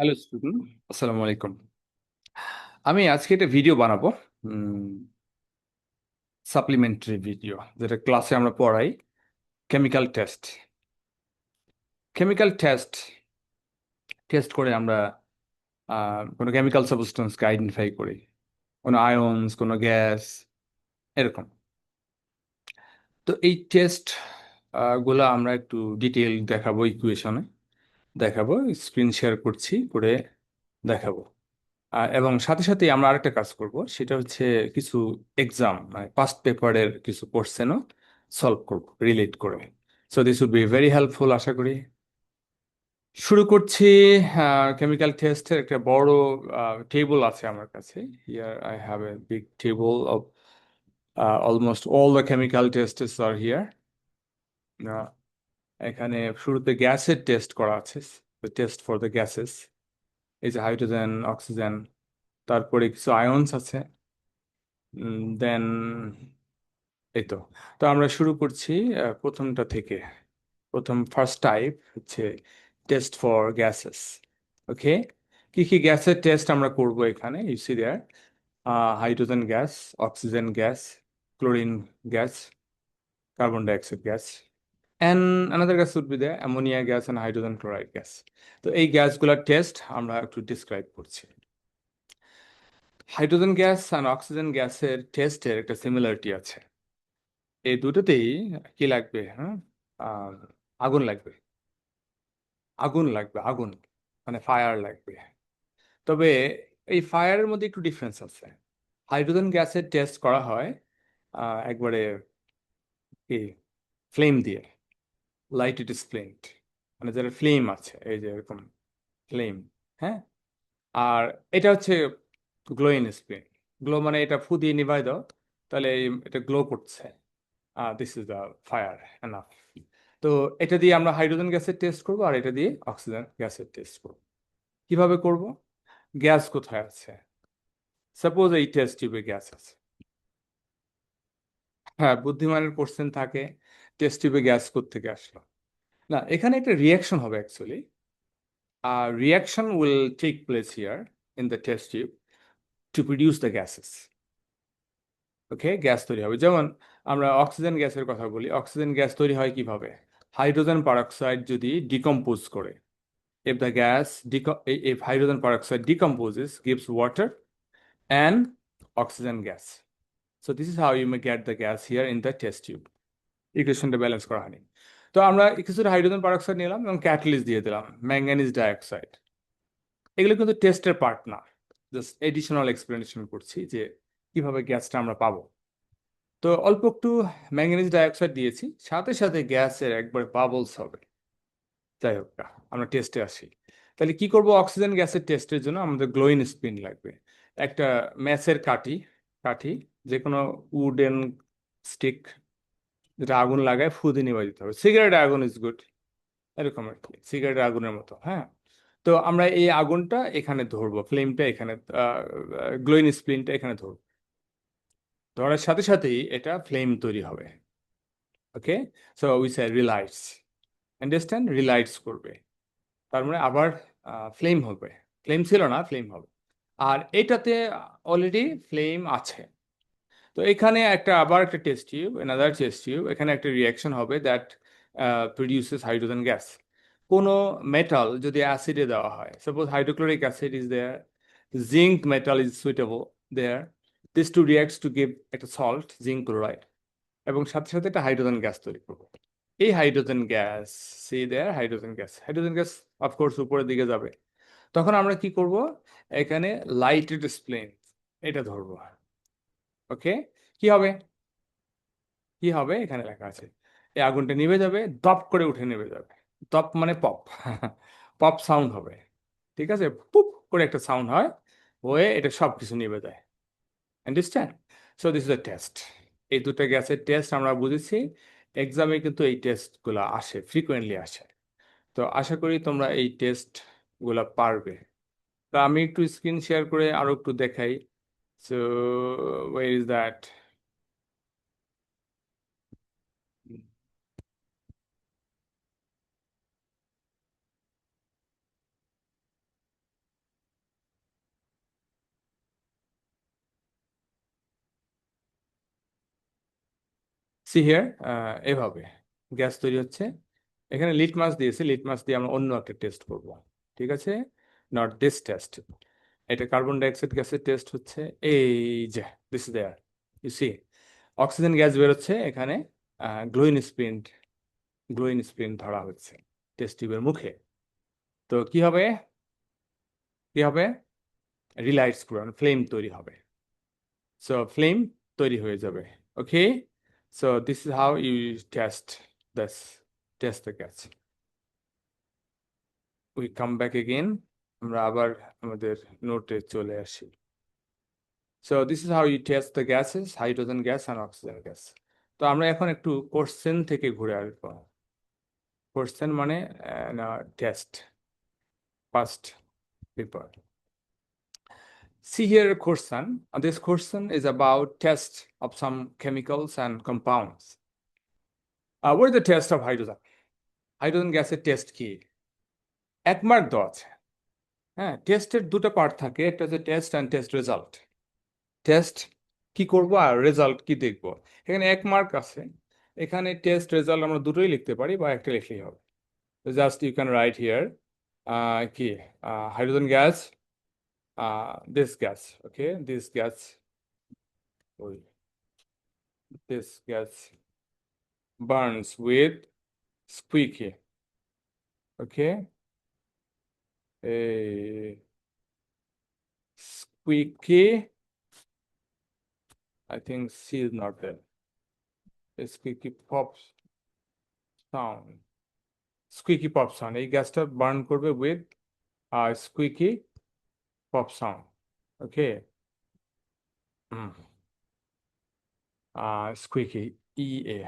Hello student, আসসালামু আলাইকুম। আমি আজকে একটা ভিডিও বানাবো, সাপ্লিমেন্টারি ভিডিও, যেটা ক্লাসে আমরা পড়াই। Chemical test. Chemical test test করে আমরা কোনো কেমিক্যাল সাবস্টেন্সকে আইডেন্টিফাই করি, কোনো আয়নস, কোনো গ্যাস, এরকম। তো এই টেস্ট গুলা আমরা একটু ডিটেইল দেখাবো, ইকুয়েশনে দেখাবো, স্ক্রিন শেয়ার করছি, করে দেখাবো। এবং সাথে সাথে আমরা আরেকটা কাজ করব, সেটা হচ্ছে কিছু এক্সাম, মানে পাস্ট পেপারের কিছু কোশ্চেনও সলভ করব রিলেট করে। So this would be very helpful, আশা করি। শুরু করছি। কেমিক্যাল টেস্টের একটা বড় টেবল আছে আমার কাছে। Here I have a big table of almost all the chemical tastes R here. এখানে শুরুতে গ্যাসের টেস্ট করা আছে, টেস্ট ফর দ্য গ্যাসেস। এই যে হাইড্রোজেন, অক্সিজেন, তারপরে কিছু আয়নস আছে। দেন এই তো। তো আমরা শুরু করছি প্রথমটা থেকে। প্রথম ফার্স্ট টাইপ হচ্ছে টেস্ট ফর গ্যাসেস। ওকে, কি কি গ্যাসের টেস্ট আমরা করব এখানে? You see there hydrogen gas, oxygen gas, chlorine gas, carbon dioxide gas, and another gas would be there, ammonia gas and hydrogen chloride gas. তো এই গ্যাসগুলোর test আমরা একটু ডিসক্রাইব করছি। হাইড্রোজেন গ্যাস আর অক্সিজেন গ্যাসের টেস্টের একটা সিমিলারিটি আছে। এই দুটোতেই কি লাগবে? হ্যাঁ, আহ, আগুন লাগবে। আগুন লাগবে, আগুন মানে ফায়ার লাগবে। তবে এই ফায়ারের মধ্যে একটু ডিফারেন্স আছে। হাইড্রোজেন গ্যাসের টেস্ট করা হয় একবারে কি, ফ্লেম দিয়ে, লাইট ইট ইজ ফ্লেমড, মানে যারা ফ্লেম আছে, এই যে এরকম ফ্লেম। হ্যাঁ, আর এটা হচ্ছে গ্লোইং স্প্রে। গ্লো মানে এটা ফু দিয়ে নিভাই দাও, তাহলে এটা গ্লো করছে। This is the fire enough. তো এটা দিয়ে আমরা হাইড্রোজেন গ্যাসের টেস্ট করব, আর এটা দিয়ে অক্সিজেন গ্যাসের টেস্ট করব। কিভাবে করব? গ্যাস কোথায় আছে? সাপোজ এই টেস্ট টিউবে গ্যাস আছে। হ্যাঁ, বুদ্ধিমানের কোশ্চেন থাকে, টেস্ট টিউবে গ্যাস কোত্থেকে আসলো। না, এখানে একটা রিয়াকশন হবে actually. Reaction will take place here in the test tube to produce the gases. Okay, gas তৈরি হবে। যেমন আমরা অক্সিজেন গ্যাসের কথা বলি, অক্সিজেন গ্যাস তৈরি হয় কিভাবে? হাইড্রোজেন পারঅক্সাইড যদি ডিকম্পোজ করে, if the gas if hydrogen peroxide decomposes, gives water and oxygen gas. So this is how you may get the gas here in the test tube. ইকুয়েশনটা balance করা হয়নি। তো আমরা কিছুটা হাইড্রোজেন পারঅক্সাইড নিলাম এবং ক্যাটালিস্ট দিয়ে দিলাম ম্যাঙ্গানিজ ডাইঅক্সাইড। এগুলো কিন্তু টেস্টের পার্ট না, জাস্ট এডিশনাল এক্সপ্লেনেশন করছি যে কিভাবে গ্যাসটা আমরা পাবো। তো অল্প একটু ম্যাঙ্গানিজ ডাইঅক্সাইড দিয়েছি, সাথে সাথে গ্যাসের একবার বাবলস হবে। যাই হোক, আমরা টেস্টে আসি। তাহলে কি করব? অক্সিজেন গ্যাসের টেস্টের জন্য আমাদের গ্লোইং স্পিন লাগবে। একটা ম্যাচের কাঠি, কাঠি, যে কোনো উডেন স্টিক, যেটা আগুন লাগায় ফু দিয়ে নিভাই দিতে হবে। সিগারেট আগুন ইজ গুড, এরকম আর কি, সিগারেটের আগুনের মতো। হ্যাঁ, তো আমরা এই আগুনটা এখানে ধরবো, ফ্লেমটা এখানে, গ্লোইং স্পিনটা এখানে ধরবো। ধরার সাথে সাথেই এটা ফ্লেম তৈরি হবে। ওকে, সো উই সে রিলাইটস। আন্ডারস্ট্যান্ড? রিলাইটস করবে, তার মানে আবার ফ্লেম হবে। ফ্লেম ছিল না, ফ্লেম হবে। আর এটাতে অলরেডি ফ্লেম আছে। তো এখানে একটা আবার একটা test tube, another test tube, এখানে একটা রিয়াকশন হবে দ্যাট প্রডিউসেস হাইড্রোজেন গ্যাস। কোনো মেটাল যদি অ্যাসিডে দেওয়া হয়, suppose hydrochloric acid is there, zinc metal is suitable there, this two reacts to give একটা সল্ট, জিঙ্ক ক্লোরাইড, এবং সাথে সাথে একটা হাইড্রোজেন গ্যাস তৈরি করবো। এই hydrogen gas, see there hydrogen gas, hydrogen gas of course উপরের দিকে যাবে। তখন আমরা কি করব? এখানে লাইটেড ফ্লেম, এটা ধরবো। ওকে, কি হবে? কি হবে? এখানে লেখা আছে এই আগুনটা নিভে যাবে, দপ করে উঠে নেমে যাবে। দপ মানে পপ, পপ সাউন্ড হবে। ঠিক আছে, পুপ করে একটা সাউন্ড হয়, হয়ে এটা সব কিছু নিভে যায়। Understand? So this is the test. এই দুটো গ্যাসের টেস্ট আমরা বুঝেছি। এক্সামে কিন্তু এই টেস্টগুলো আসে, ফ্রিকোয়েন্টলি আসে। তো আশা করি তোমরা এই টেস্ট গুলা পারবে। তো আমি একটু স্ক্রিন শেয়ার করে আরো একটু দেখাই। So way is that? C here, এভাবে গ্যাস তৈরি হচ্ছে। এখানে লিটমাস দিয়েছে, লিটমাস দিয়ে আমরা অন্য একটা টেস্ট করব, ঠিক আছে, নট দিস টেস্ট। এটা কার্বন ডাইঅক্সাইড গ্যাসের টেস্ট হচ্ছে, এই যে this is there, you see oxygen gas বেরোচ্ছে এখানে, গ্লোইন স্প্রিন ধরা হচ্ছে টেস্ট টিউবের মুখে। তো কি হবে রিলাইট স্ক্রু, ফ্লেম তৈরি হবে, সো ফ্লেম তৈরি হয়ে যাবে। Okay, so this is how you test this test the gas. We come back again, আমরা আবার আমাদের নোটে চলে আসি। So this is how you test the gases, hydrogen gas and oxygen gas. তো আমরা এখন একটু কোশ্চেন থেকে ঘুরে আসবো। কোশ্চেন মানে test, first paper. See here a question. This question is about test of some chemicals and compounds. What is the test of hydrogen? Hydrogen গ্যাসের test কি? 1 মার্ক দেওয়া আছে। হ্যাঁ, টেস্টের দুটো পার্ট থাকে, একটা হচ্ছে test and test result. Test কি করব আর রেজাল্ট কি দেখব। এখানে 1 মার্ক আছে। এখানে টেস্ট রেজাল্ট আমরা দুটোই লিখতে পারি বা একটা লিখলেই হবে। Just you can write here কি hydrogen gas, this gas, okay, this gas burns with squeaky. Okay, a squeaky. I think C is not there. A squeaky pop sound. Squeaky pop sound. এই গ্যাসটা burn করবে with squeaky pop sound. Okay. Squeaky, EA.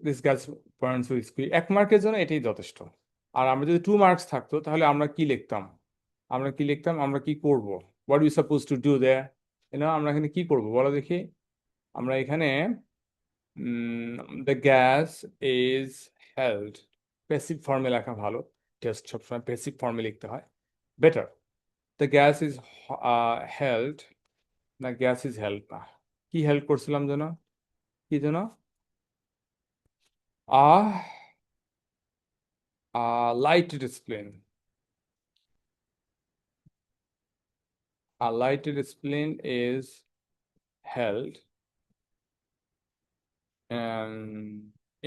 This gas burns with squeaky. 1 মার্কের জন্য এটাই যথেষ্ট। আর আমরা যদি 2 marks থাকতো তাহলে আমরা কি লিখতাম, আমরা কি করব, what you suppose to do there, আমরা এখানে কি করব বলো দেখি। আমরা এখানে the gas is held, passive ফর্মে লেখা ভালো, টেস্ট সবসময় প্যাসিভ ফর্মে লিখতে হয়, better. The gas is held, না গ্যাস ইজ হেল্ড না, কি হেল্ড করছিলাম যেন, কি যেন, lighted spleen. A lighted spleen is held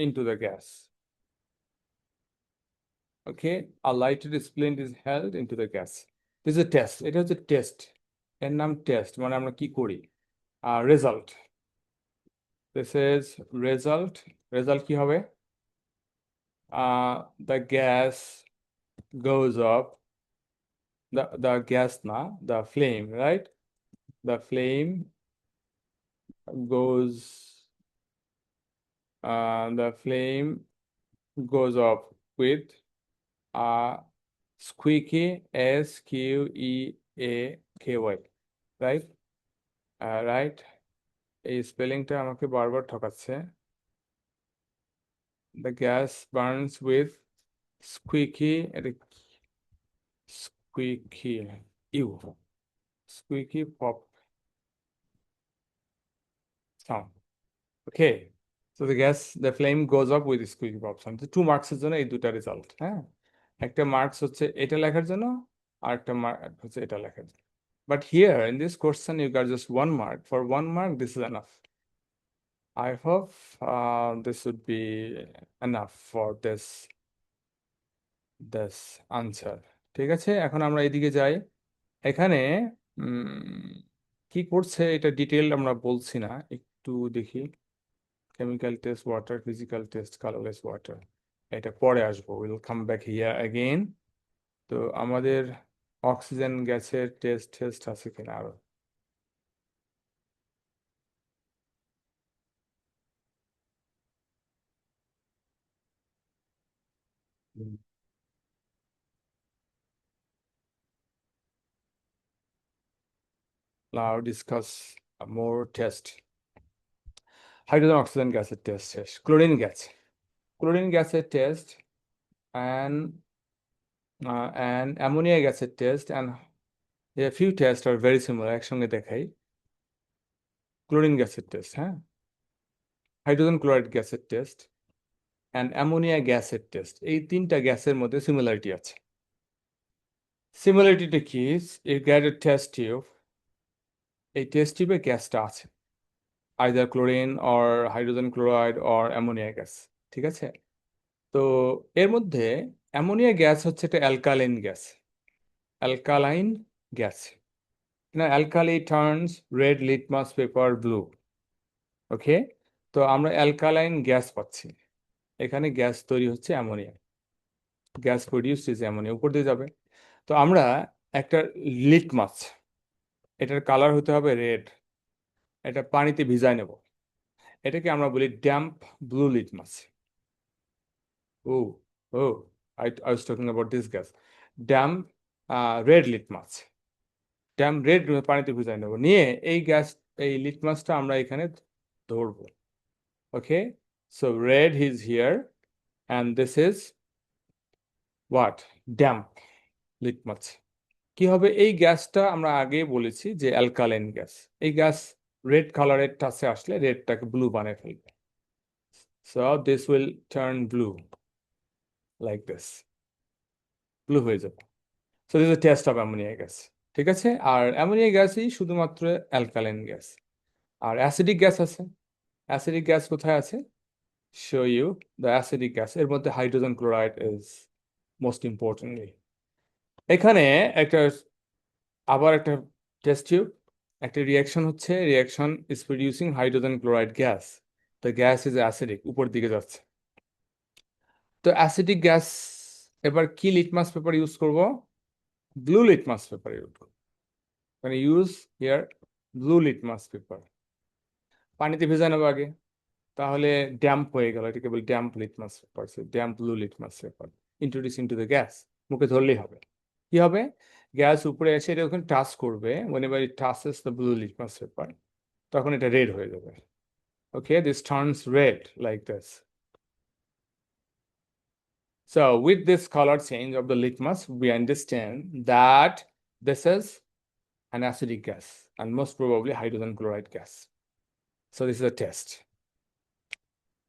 into the gas. Okay, a lighted spleen is held into the gas. This is a test. It is a test. এর নাম test, মানে আমরা কি করি। Result, this is result. Result কি হবে, the gas goes up, the gas না, the flame, right, the flame goes the flame goes up with a squeaky, SQEAKY, right, right, এই স্পেলিংটা আমাকে বারবার ঠকাচ্ছে। The gas burns with squeaky, squeaky pop sound. Okay, so the flame goes up with squeaky pop sound. 2 marks এর জন্য এই দুটা result. হ্যাঁ, একটা marks হচ্ছে এটা লেখার জন্য, আর একটা মার্ক হচ্ছে এটা লেখার জন্য। But here in this question you got just 1 mark. For 1 mark this is enough. I hope this would be enough for this answer. ঠিক আছে, এখন আমরা এদিকে যাই। এখানে কি করছে এটা ডিটেল আমরা বলছি না, একটু দেখি। Chemical test, water, physical test, colourless water, এটা পরে আসবো, will come back here again. তো আমাদের অক্সিজেন গ্যাসের টেস্ট আছে কিনা আরো। Now discuss more test. Hydrogen oxygen গ্যাসের টেস্ট শেষ, ক্লোরিন গ্যাসের টেস্ট and ammonia গ্যাসের test and a few tests are very similar, একসঙ্গে দেখাই। ক্লোরিন গ্যাসের টেস্ট, হ্যাঁ, হাইড্রোজেন ক্লোরাইড গ্যাসের টেস্ট অ্যান্ড অ্যামোনিয়া গ্যাসের টেস্ট, এই তিনটা গ্যাসের মধ্যে সিমিলারিটি আছে। সিমিলারিটিটা কি? এই গ্যাসের টেস্ট টিউব, এই টেস্ট টিউবে গ্যাসটা আছে, either chlorine or hydrogen chloride or ammonia gas, ঠিক আছে? তো এর মধ্যে অ্যামোনিয়া গ্যাস হচ্ছে একটা অ্যালকালাইন গ্যাস, অ্যালকালাইন গ্যাস না, alkali turns red litmus paper blue. Okay, তো আমরা অ্যালকালাইন গ্যাস পাচ্ছি, এখানে গ্যাস তৈরি হচ্ছে ammonia, gas produce is ammonia, উপর দিয়ে যাবে। তো আমরা একটা লিটমাস, এটার কালার হতে হবে রেড, এটা পানিতে ভিজায় নেব, এটাকে আমরা বলি damp blue litmus. Oh oh I was talking about this gas. Damp red litmus, damp red পানিতে ভিজায় নেব, নিয়ে এই গ্যাস, এই লিটমাসটা আমরা এখানে ধরবো। Okay, so red is here and this is what? Damp litmus. কি হবে? এই গ্যাসটা আমরা আগে বলেছি যে অ্যালকালাইন গ্যাস, এই গ্যাস রেড কালারের টাচে আসলে রেডটাকে ব্লু বানিয়ে ফেলবে। So this will turn blue like this, blue হয়ে যাবে। So this is test of ammonia gas, ঠিক আছে? আর অ্যামোনিয়া গ্যাসই শুধুমাত্র অ্যালকালাইন গ্যাস। আর অ্যাসিডিক গ্যাস আছে, অ্যাসিডিক গ্যাস কোথায় আছে? Show you the acidic gas, এর মধ্যে hydrogen chloride is most importantly. এখানে একটা, আবার একটা টেস্ট টিউব, একটা রিয়াকশন হচ্ছে, reaction is producing hydrogen chloride gas, the gas is acidic, উপর দিকে যাচ্ছে। তো অ্যাসিডিক গ্যাস, এবার কি লিটমাস পেপার ইউজ করব? ব্লু লিটমাস পেপার ইউজ করব, মানে use here blue litmus paper, পানিতে ভেজা নেবো আগে, তাহলে ড্যাম্প হয়ে গেল, এটাকে বলি damp litmus paper, damp blue litmus paper introduce into the gas, মুখে ধরলেই হবে। কি হবে? গ্যাস উপরে এসে এটা ওখানে টাচ করবে, whenever it touches the blue litmus paper, তখন এটা রেড হয়ে যাবে। ওকে, this turns red like this. So with this color change of the litmus, we understand that this is an acidic gas and most probably hydrogen chloride gas. So this is a test.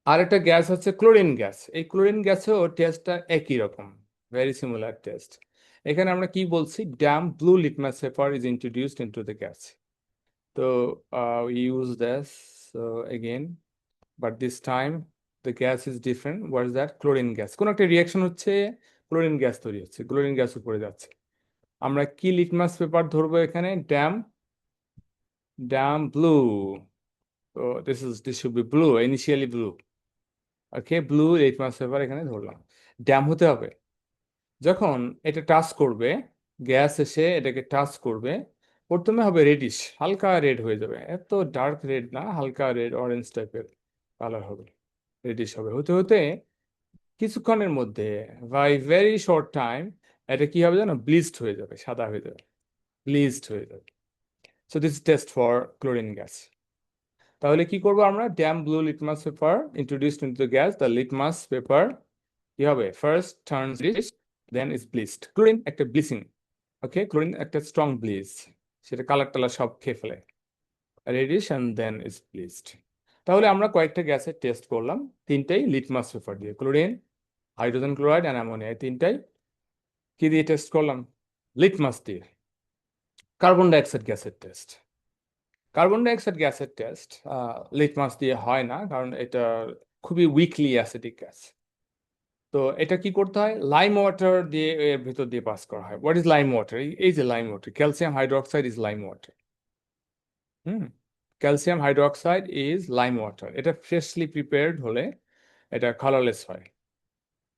আর একটা gas হচ্ছে chlorine gas, এই chlorine গ্যাসেও টেস্টটা একই রকম, very similar test. এখানে আমরা কি বলছি? Damp blue litmus paper is introduced into the gas. তো we use this again, but this time the gas is different. What is that? Chlorine gas, কোন একটা রিয়াকশন হচ্ছে, ক্লোরিন গ্যাস তৈরি হচ্ছে, ক্লোরিন গ্যাস উপরে যাচ্ছে। আমরা কি লিটমাস পেপার ধরবো এখানে? Damp blue. তো this should be blue, initially blue. Okay, blue litmus paper এখানে ধরলাম, ড্যাম হতে হবে। যখন এটা টাচ করবে, গ্যাস এসে এটাকে টাচ করবে, প্রথমে হবে রেডিশ, হালকা রেড হয়ে যাবে, এত ডার্ক রেড না, হালকা রেড অরেঞ্জ টাইপের কালার হবে, রেডিশ হবে। হতে হতে কিছুক্ষণের মধ্যে, বাই ভেরি শর্ট টাইম, এটা কি হবে জানো? ব্লিচড হয়ে যাবে, সাদা হয়ে যাবে, ব্লিচড হয়ে যাবে। So this test for chlorine gas. তাহলে কি করবো আমরা? Damp blue litmus paper introduced into the gas, the litmus paper কি হবে? First turns reddish, then is bleached. Chlorine একটা ব্লিচিং, ওকে, ক্লোরিন একটা স্ট্রং ব্লিচ, সেটা কালার টালার সব খেয়ে ফেলে, reddish and then is bleached. তাহলে আমরা কয়েকটা গ্যাসের টেস্ট করলাম, তিনটাই লিটমাস পেপার দিয়ে, chlorine, hydrogen chloride and ammonia, তিনটাই কি দিয়ে টেস্ট করলাম? লিটমাস দিয়ে। কার্বন ডাইঅক্সাইড গ্যাসের টেস্ট, কার্বন ডাইঅক্সাইড গ্যাসের টেস্ট লিটমাস দিয়ে হয় না, কারণ এটা খুবই উইকলি অ্যাসিডিক গ্যাস। তো এটা কি করতে হয়? লাইম ওয়াটার দিয়ে এর ভেতর দিয়ে পাস করা হয়। What is lime water? এই যে lime water, calcium hydroxide is lime water. Hmm, calcium hydroxide is lime water. এটা ফ্রেশলি প্রিপেয়ার্ড হলে এটা কালারলেস হয়,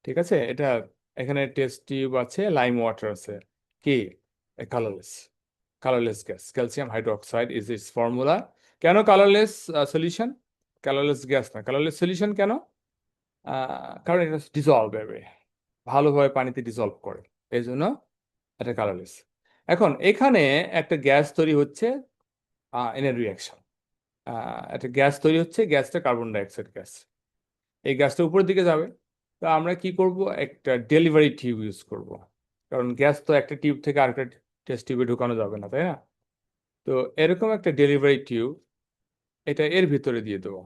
ঠিক আছে? এটা এখানে টেস্ট টিউব আছে, লাইম ওয়াটার আছে, কি colourless, colourless gas, calcium hydroxide is it's formula. কেন কালারলেস সলিউশন? কালারলেস গ্যাস না, কালারলেস সলিউশন কেন? কারণ এটা ডিজলভ হবে, ভালোভাবে পানিতে ডিজলভ করে, এই জন্য এটা কালারলেস। এখন এখানে একটা গ্যাস তৈরি হচ্ছে ইন এ রিয়াকশন, একটা গ্যাস তৈরি হচ্ছে, গ্যাসটা কার্বন ডাইঅক্সাইড গ্যাস, এই গ্যাসটা উপরের দিকে যাবে। তো আমরা কি করব? একটা ডেলিভারি টিউব ইউজ করব, কারণ গ্যাস তো একটা টিউব থেকে আরেকটা টেস্ট টিউবে ঢুকানো যাবে না, তাই না? তো এরকম একটা ডেলিভারি টিউব এটা এর ভিতরে দিয়ে দেবো,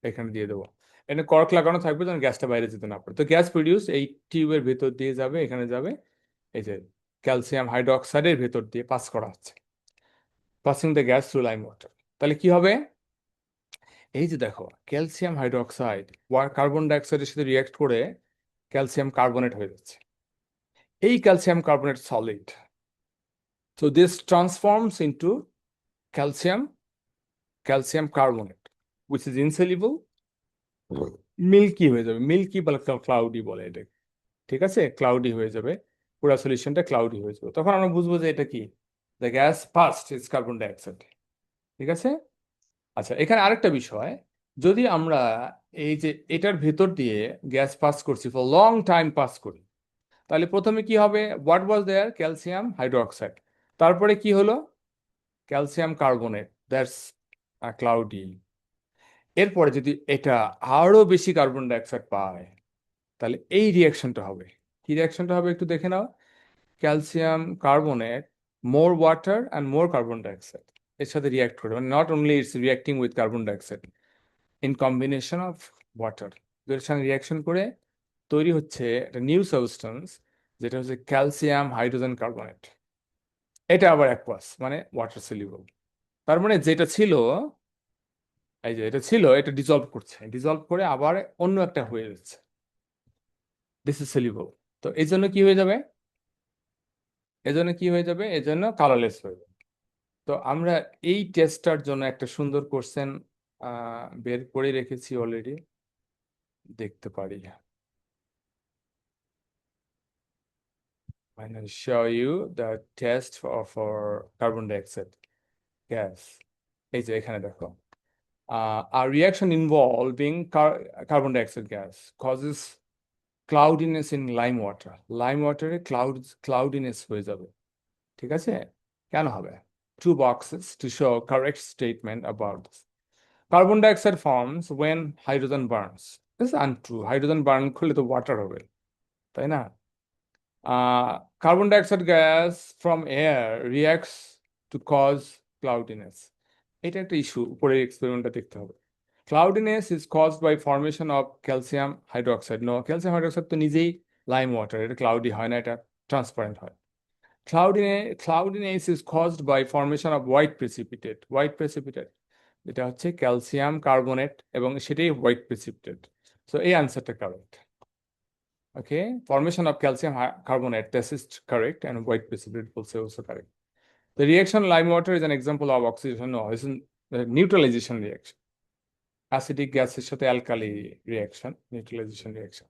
এখানে দিয়ে দেবো। এখানে কর্ক লাগানো থাকবে যেন গ্যাসটা বাইরে যেতে না পারে। তো গ্যাস প্রডিউস এই টিউবের ভেতর দিয়ে যাবে, এখানে যাবে, এই যে ক্যালসিয়াম হাইড্রোক্সাইডের ভেতর দিয়ে পাস করা হচ্ছে, passing the gas through lime water. তাহলে কি হবে? এই যে দেখো, ক্যালসিয়াম হাইড্রোক্সাইড কার্বন ডাইঅক্সাইডের সাথে রিয়াক্ট করে ক্যালসিয়াম কার্বনেট হয়ে যাচ্ছে। এই calcium carbonate solid, so this transforms into calcium calcium carbonate which is insoluble, milky হয়ে যাবে, মিল্কি বা ক্লাউডি বলে এটা, ঠিক আছে, ক্লাউডি হয়ে যাবে, পুরো সলিউশনটা ক্লাউডি হয়ে যাবে। তখন আমরা বুঝবো যে এটা কি, the gas first is carbon dioxide, ঠিক আছে। আচ্ছা, এখানে আরেকটা বিষয়, যদি আমরা এই যে এটার ভেতর দিয়ে গ্যাস পাস করছি, ফর লং টাইম পাস করি, তাহলে প্রথমে কি হবে? What was there? Calcium hydroxide, তারপরে কি হলো? Calcium carbonate, that's cloudy. এরপরে যদি এটা আরো বেশি কার্বন ডাইঅক্সাইড পায়, তাহলে এই রিয়াকশনটা হবে। কি রিয়াকশনটা হবে একটু দেখে নাও। Calcium carbonate, more water and more carbon dioxide এর সাথে রিয়াক্ট করে, মানে not only it's reacting with carbon dioxide, in combination of water, এর সঙ্গে রিয়াকশন করে তৈরি হচ্ছে একটা নিউ সাবস্টেন্স, যেটা হচ্ছে ক্যালসিয়াম হাইড্রোজেন কার্বনেট। এটা আবার অ্যাকুয়াস, মানে ওয়াটার সলিউবল। তার মানে যেটা ছিল, এই যে এটা ছিল, এটা ডিজলভ করছে, ডিজলভ করে আবার অন্য একটা হয়ে যাচ্ছে, দিস ইজ সলিউবল। তো এই জন্য কি হয়ে যাবে? এজন্য কি হয়ে যাবে? এজন্য কালারলেস হয়ে যাবে। তো আমরা এই টেস্টটার জন্য একটা সুন্দর কোশ্চেন বের করে রেখেছি অলরেডি, দেখতে পারি। I will show you the test for carbon dioxide gas. এই যে এখানে দেখো, a reaction involving carbon dioxide gas causes cloudiness in lime water. Lime water A cloudiness হয়ে যাবে, ঠিক আছে? কেন হবে? Two boxes to show correct statement about this. Carbon dioxide forms when hydrogen burns. This is untrue. Hydrogen burn করলে তো water হবে, তাই না? Carbon dioxide gas from air reacts to cause cloudiness. এটা একটা ইস্যু, উপরে এক্সপেরিমেন্টটা দেখতে হবে। Cloudiness is caused by formation of calcium hydroxide. No, calcium hydroxide তো নিজেই লাইম ওয়াটার, এটা ক্লাউডি হয় না, এটা ট্রান্সপারেন্ট হয়। Cloudiness is caused by formation of white precipitate. White precipitate এটা হচ্ছে ক্যালসিয়াম কার্বনেট, এবং সেটাই হোয়াইট প্রেসিপিটেট। সো এই আনসারটা correct. Okay, formation of calcium carbonate, this is correct, and white precipitate also correct. The reaction lime water is an example of oxidation. No, it's a neutralization reaction. Acidic গ্যাসের সাথে alkali reaction, neutralisation reaction.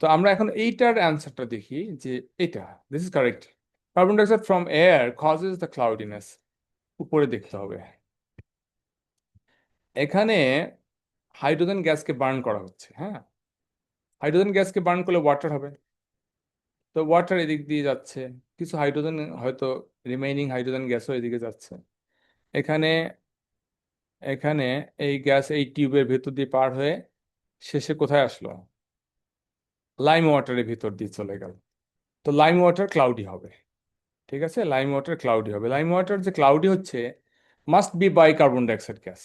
তো আমরা এখন এইটার অ্যান্সারটা দেখি, যে এটা, this is correct. Carbon dioxide from air causes the cloudiness, উপরে দেখতে হবে। এখানে হাইড্রোজেন গ্যাসকে বার্ন করা হচ্ছে, হ্যাঁ, হাইড্রোজেন গ্যাসকে বার্ন করলে ওয়াটার হবে, তো ওয়াটার এদিক দিয়ে যাচ্ছে, কিছু হাইড্রোজেন হয়তো রিমেইনিং হাইড্রোজেন গ্যাসও এদিকে যাচ্ছে। এখানে এখানে এই গ্যাস এই টিউবের ভেতর দিয়ে পার হয়ে শেষে কোথায় আসলো? লাইম ওয়াটারের ভিতর দিয়ে চলে গেল। তো লাইম ওয়াটার ক্লাউডি হবে, ঠিক আছে, লাইম ওয়াটার ক্লাউডি হবে। লাইম ওয়াটার যে ক্লাউডি হচ্ছে, must be by carbon dioxide gas.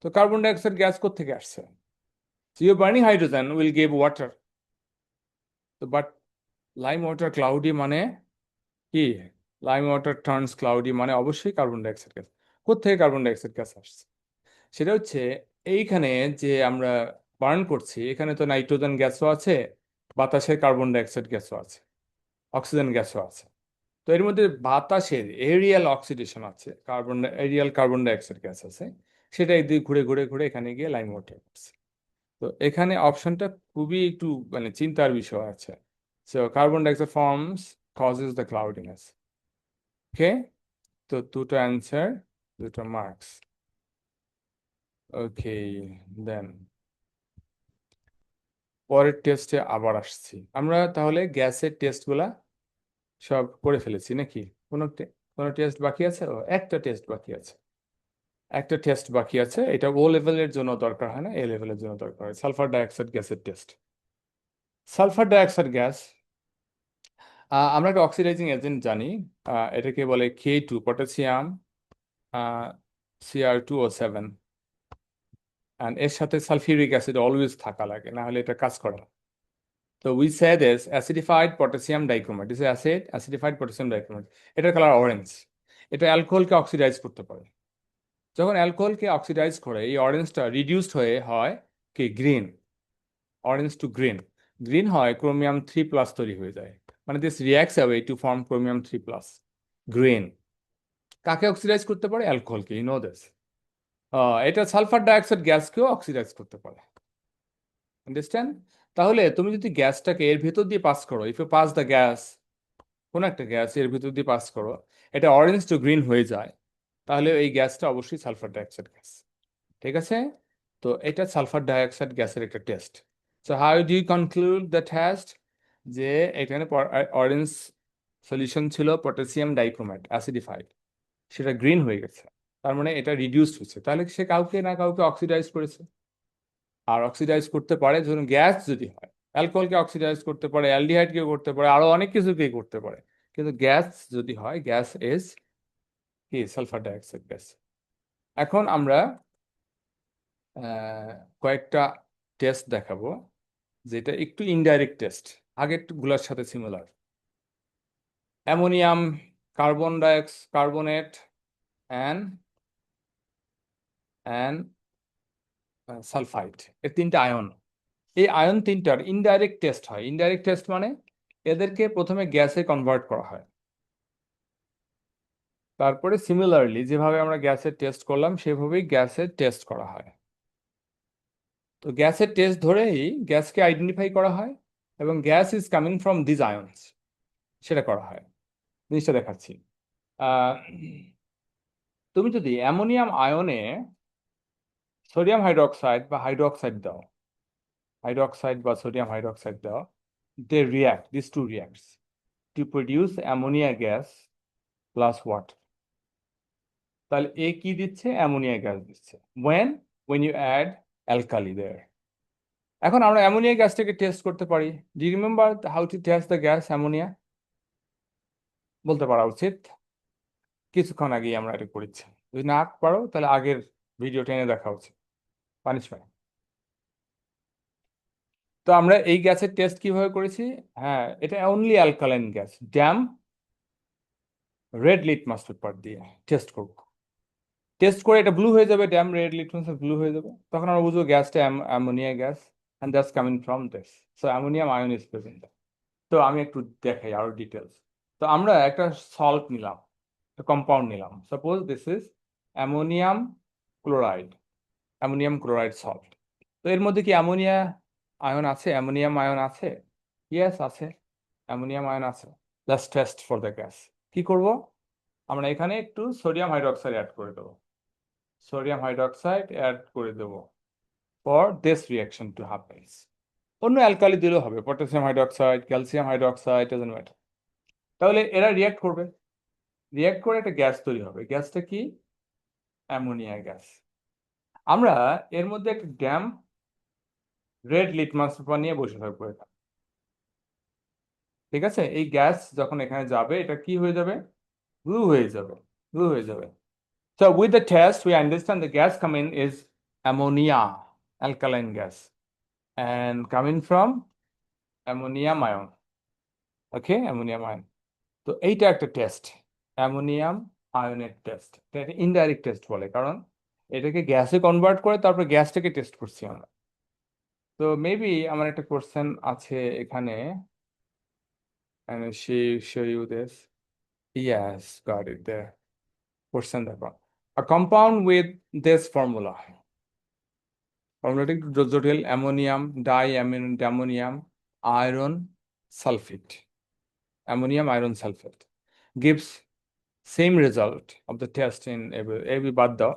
তো কার্বন ডাইঅক্সাইড গ্যাস কোত্থেকে আসছে? So your burning hydrogen will give water. তো বাট লাইম ওয়াটার ক্লাউডি মানে কি? লাইম ওয়াটার টার্নস ক্লাউডি মানে অবশ্যই কার্বন ডাইঅক্সাইড গ্যাস। কোত্থেকে কার্বন ডাইঅক্সাইড গ্যাস আসছে? সেটা হচ্ছে এইখানে যে আমরা বার্ন করছি, এখানে তো নাইট্রোজেন গ্যাসও আছে, বাতাসের কার্বন ডাইঅক্সাইড গ্যাসও আছে, অক্সিজেন গ্যাসও আছে। তো এর মধ্যে বাতাসের এরিয়াল অক্সিডেশন আছে, এরিয়াল কার্বন ডাইঅক্সাইড গ্যাস আছে, সেটা এদিকে ঘুরে ঘুরে ঘুরে এখানে গিয়ে লাইম ওয়াটার করছে। তো এখানে অপশনটা খুবই একটু মানে চিন্তার বিষয় আছে। So carbon dioxide forms causes the cloudiness. Okay, তো দুটো অ্যান্সার, দুটো মার্কস। ওকে, দেন পরের টেস্টে আবার আসছি আমরা। তাহলে গ্যাসের টেস্টগুলা সব করে ফেলেছি নাকি? কোনো টেস্ট বাকি আছে? ও, একটা টেস্ট বাকি আছে, একটা টেস্ট বাকি আছে। এটা ও লেভেলের জন্য দরকার হয় না, এ লেভেলের জন্য দরকার হয়। সালফার ডাইঅক্সাইড গ্যাসের টেস্ট। সালফার ডাইঅক্সাইড গ্যাস, আমরা একটা অক্সিডাইজিং এজেন্ট জানি, এটাকে বলে K2, পটাশিয়াম Cr2O7, and এর সাথে সালফিউরিক অ্যাসিড অলওয়েজ থাকা লাগে, না হলে এটা কাজ করে না। তো we say this acidified potassium dichromate, this acidified potassium dichromate, এটার কালার অরেঞ্জ। এটা অ্যালকোহলকে অক্সিডাইজ করতে পারে। যখন অ্যালকোহলকে অক্সিডাইজ করে এই অরেঞ্জটা রিডিউসড হয়ে হয় কি green, orange to green. Green হয় ক্রোমিয়াম 3+ তৈরি হয়ে যায়, মানে this reacts away to form chromium 3+, green. কাকে অক্সিডাইজ করতে পারে? অ্যালকোহলকে, ইউ নো দিস। এটা সালফার ডাইঅক্সাইড গ্যাসকেও অক্সিডাইজ করতে পারে, আন্ডারস্ট্যান্ড? তাহলে তুমি যদি গ্যাসটাকে এর ভেতর দিয়ে পাস করো, if you pass the gas, কোন একটা গ্যাস এর ভেতর দিয়ে পাস করো, এটা অরেঞ্জ টু গ্রিন হয়ে যায়, তাহলে এই গ্যাসটা অবশ্যই সালফার ডাইঅক্সাইড গ্যাস। ঠিক আছে? তো এটা সালফার ডাইঅক্সাইড গ্যাসের একটা test. So how do you conclude the test? যে এখানে অরেঞ্জ সলিউশন ছিল পটাশিয়াম ডাইক্রোমেট অ্যাসিডিফাইড, সেটা গ্রিন হয়ে গেছে, তার মানে এটা রিডিউসড হচ্ছে, তাহলে সে কাউকে না কাউকে অক্সিডাইজ করেছে। আর অক্সিডাইজ করতে পারে ধরুন গ্যাস যদি হয়, অ্যালকোহলকে অক্সিডাইজ করতে পারে, অ্যালডিহাইডকে করতে পারে, আরো অনেক কিছুকেই করতে পারে, কিন্তু গ্যাস যদি হয়, গ্যাস ইজ কি? Sulphur dioxide gas. এখন আমরা কয়েকটা টেস্ট দেখাবো, যেটা একটু ইনডাইরেক্ট টেস্ট, আগের গুলার সাথে similar. Ammonium carbonate and and sulphide, এর তিনটা আয়ন। এই আয়ন তিনটার ইনডাইরেক্ট টেস্ট হয়। ইনডাইরেক্ট টেস্ট মানে এদেরকে প্রথমে গ্যাসে কনভার্ট করা হয়, তারপরে সিমিলারলি যেভাবে আমরা গ্যাসের টেস্ট করলাম সেভাবেই গ্যাসের টেস্ট করা হয়। তো গ্যাসের টেস্ট ধরেই গ্যাসকে আইডেন্টিফাই করা হয়, এবং gas is coming from these ions, সেটা করা হয়। জিনিসটা দেখাচ্ছি। আহ, তুমি যদি অ্যামোনিয়াম আয়নে সোডিয়াম হাইড্রোক্সাইড বা হাইড্রোক্সাইড দাও, হাইড্রোক্সাইড বা সোডিয়াম হাইড্রোক্সাইড দাও, they react, this two reacts to produce ammonia gas plus water. তাহলে এ কি দিচ্ছে? অ্যামোনিয়া গ্যাস দিচ্ছে। when you add alkali there. এখন আমরা অ্যামোনিয়া গ্যাসটাকে টেস্ট করতে পারি। Do you remember how to test the gas ammonia? বলতে পারা উচিত, কিছুক্ষণ আগেই আমরা এটা করেছি। যদি না পারো তাহলে আগের ভিডিও টেনে দেখা উচিত, পানিশমেন্ট। তো আমরা এই গ্যাসের টেস্ট কিভাবে করেছি? হ্যাঁ, এটা only alkaline gas, damp red litmus paper দিয়ে টেস্ট করবো। টেস্ট করে এটা ব্লু হয়ে যাবে, ড্যাম রেড লিটমাস ব্লু হয়ে যাবে, তখন আমরা বুঝবো গ্যাসটা ammonia gas, and that's coming from this. So ammonium ion is present. তো আমি একটু দেখাই আরো ডিটেলস। তো আমরা একটা সল্ট নিলাম, একটা কম্পাউন্ড নিলাম, suppose this is ammonium chloride, ammonium chloride salt. তো এর মধ্যে কি অ্যামোনিয়া আয়ন আছে? অ্যামোনিয়াম আয়ন আছে? ইয়েস আছে, অ্যামোনিয়াম আয়ন আছে। Let's test for the gas. কি করব? আমরা এখানে একটু সোডিয়াম হাইড্রোক্সাইড অ্যাড করে দেবো, সোডিয়াম হাইড্রোক্সাইড অ্যাড করে দেবো for this reaction to happens. অন্য অ্যালকালি দিলেও হবে, potassium hydroxide, calcium hydroxide, doesn't matter. তাহলে এরা রিয়াক্ট করবে, রিয়াক্ট করে একটা গ্যাস তৈরি হবে। গ্যাসটা কি? Ammonia gas. আমরা এর মধ্যে একটা ড্যাম রেড লিটমাস পেপার নিয়ে বসে থাকবো এখানে। ঠিক আছে? এই গ্যাস যখন এখানে যাবে, এটা কি হয়ে যাবে? ব্লু হয়ে যাবে, ব্লু হয়ে যাবে। So with the test, we understand the gas coming is ammonia, alkaline gas, and coming from ammonium ion. Okay, ammonium ion. তো এইটা একটা টেস্ট, অ্যামোনিয়াম আয়নের টেস্ট। এটা ইনডাইরেক্ট টেস্ট বলে, কারণ এটাকে গ্যাসে কনভার্ট করে তারপর গ্যাসটাকে টেস্ট করছি আমরা। তো মেবি আমার একটা কোশ্চেন আছে এখানে, and she show you this. Yes, got it there. Question দেখো, a compound with this formula, ফর্মুলাটা একটু জটিল, ammonium diammonium iron sulphate, ammonium iron sulphate gives same result of the test in every বাদ দাও,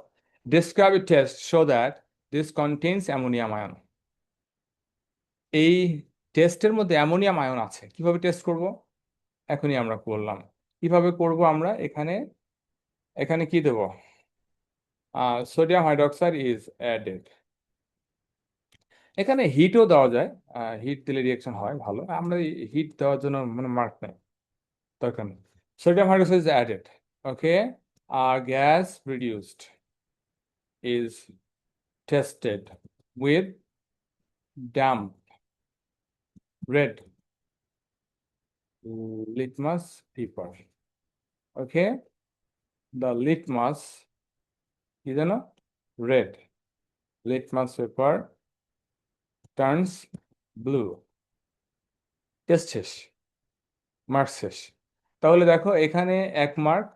describe a test show that this contains ammonium ion. এই টেস্টের মধ্যে ammonium ion আছে। কিভাবে টেস্ট করব? এখনই আমরা করলাম। কিভাবে করব? আমরা এখানে এখানে কি দেব? Sodium hydroxide is added. এখানে হিটও দেওয়া যায়, হিট দিলে রিয়াকশন হয় ভালো, আমরা হিট দেওয়ার জন্য মানে মার্ক নেই, দরকার নেই। Sodium hydroxide is added, okay. a gas produced is tested with damp red litmus paper. Okay, the litmus is red. Litmus paper turns blue. Test শেষ, মার্ক শেষ। তাহলে দেখো এখানে 1 মার্ক,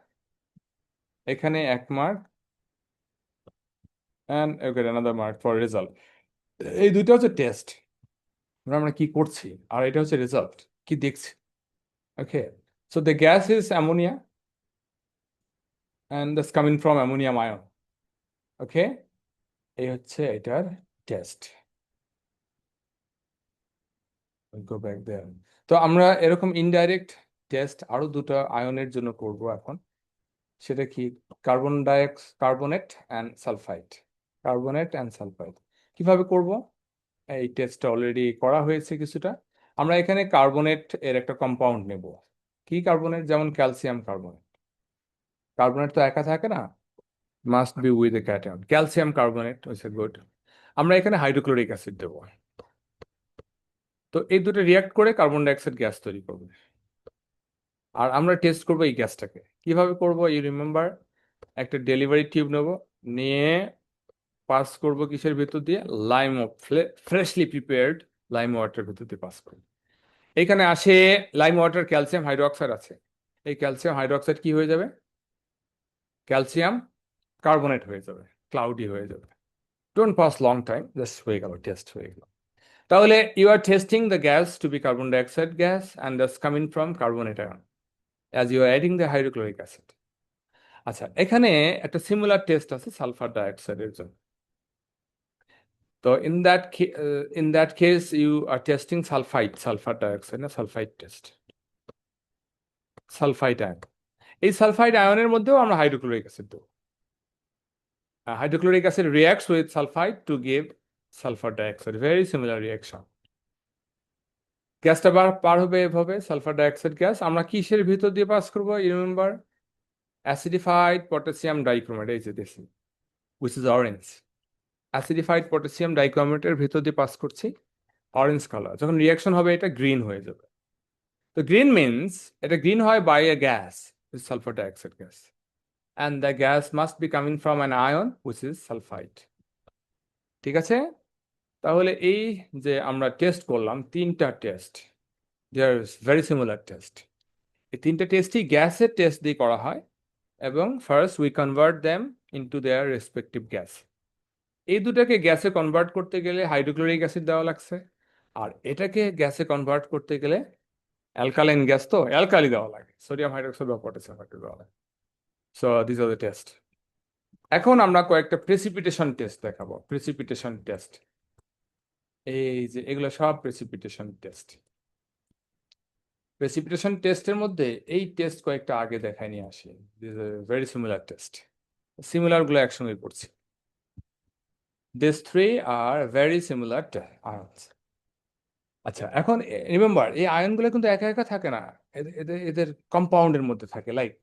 এখানে 1 mark, and okay, another mark for result. এই দুটো হচ্ছে test, আমরা কি করছি, আর এটা হচ্ছে রেজাল্ট, কি দেখছি। Okay, so the gas is ammonia and that's coming from ammonium ion. Okay, এই হচ্ছে এটার টেস্ট। গো ব্যাক দেয়ার। তো আমরা এরকম ইনডাইরেক্ট টেস্ট আরো দুটো আয়নের জন্য করব এখন। সেটা কি? Carbonate and sulphide. Carbonate and sulphide কিভাবে করব? এই টেস্টটা অলরেডি করা হয়েছে কিছুটা। আমরা এখানে কার্বনেট এর একটা কম্পাউন্ড নেব। কি কার্বনেট? যেমন ক্যালসিয়াম কার্বনেট। কার্বনেট তো একা থাকে না, must be with a cation. Calcium carbonate হচ্ছে গুড। আমরা এখানে হাইড্রোক্লোরিক অ্যাসিড দেবো। তো এই দুটো রিয়াক্ট করে কার্বন ডাইঅক্সাইড গ্যাস তৈরি করবে। আর আমরা টেস্ট করবো এই গ্যাসটাকে। কিভাবে করব? ইউ রিমেম্বার, একটা ডেলিভারি টিউব নেব, নিয়ে পাস করব কিসের ভেতর দিয়ে? Lime, freshly prepared lime water ভেতর দিয়ে পাস করব। এখানে আসে লাইম ওয়াটার, ক্যালসিয়াম হাইড্রোক্সাইড আছে। এই ক্যালসিয়াম হাইড্রোক্সাইড কি হয়ে যাবে? ক্যালসিয়াম কার্বনেট হয়ে যাবে, ক্লাউডি হয়ে যাবে। Don't pass long time, just হয়ে গেল, টেস্ট হয়ে গেল। তাহলে you are testing the gas to be carbon dioxide gas and that's coming from carbonate ion as you are adding the hydrochloric acid. আচ্ছা, এখানে একটা সিমিলার টেস্ট আছে sulphur ডাইঅক্সাইডের জন্য। তো in that case you are testing sulfur dioxide, না sulphide test, sulphide ion. এই sulphide আয়নের মধ্যেও আমরা হাইড্রোক্লোরিক অ্যাসিড দেবো। Hydrochloric acid reacts with sulfide to give sulfur dioxide. Very similar reaction. গ্যাসটা পার হবে এভাবে, সালফার ডাইঅক্সাইড গ্যাস। আমরা কিসের ভিতর দিয়ে পাস করবো? ইউ রিমেম্বার, অ্যাসিডিফাইড পটাশিয়াম ডাইক্রোমেট, এই যে দেখি, উইচ ইজ অরেঞ্জ। অ্যাসিডিফাইড পটাশিয়াম ডাইক্রোমেটের ভিতর দিয়ে পাস করছি, অরেঞ্জ কালার। যখন রিয়াকশন হবে এটা গ্রিন হয়ে যাবে। তো গ্রিন মিনস এটা গ্রিন হয় by a gas, sulphur dioxide gas, and the gas must be coming from an ion which is sulfide. ঠিক আছে? তাহলে এই যে আমরা টেস্ট করলাম, 3টা test, there is very similar test. এই 3টা টেস্টই গ্যাসের টেস্ট দিয়ে করা হয়, এবং first we convert them into their respective gas. এই দুটাকে গ্যাসে কনভার্ট করতে গেলে হাইড্রোক্লোরিক অ্যাসিড দেওয়া লাগছে, আর এটাকে গ্যাসে কনভার্ট করতে গেলে অ্যালকালাইন গ্যাস, তো অ্যালকালি দেওয়া লাগে, সোডিয়াম হাইড্রোক্সাইড বা পটাশিয়াম হাইড্রোক্সাইড দেওয়া লাগে। So this are the test. এখন আমরা কয়েকটা প্রেসিপিটেশন টেস্ট দেখাবো। প্রেসিপিটেশন টেস্ট, এই যে এগুলো সব প্রেসিপিটেশন টেস্ট। প্রেসিপিটেশন টেস্টের মধ্যে এই টেস্ট কয়েকটা আগে দেখাই নিয়ে আসি। This very similar test, similar গুলো একসঙ্গে করছি। This three are very similar ions. আচ্ছা, এখন রিমেম্বার, এই আয়নগুলো কিন্তু একা একা থাকে না, এদের এদের কম্পাউন্ডের মধ্যে থাকে। Like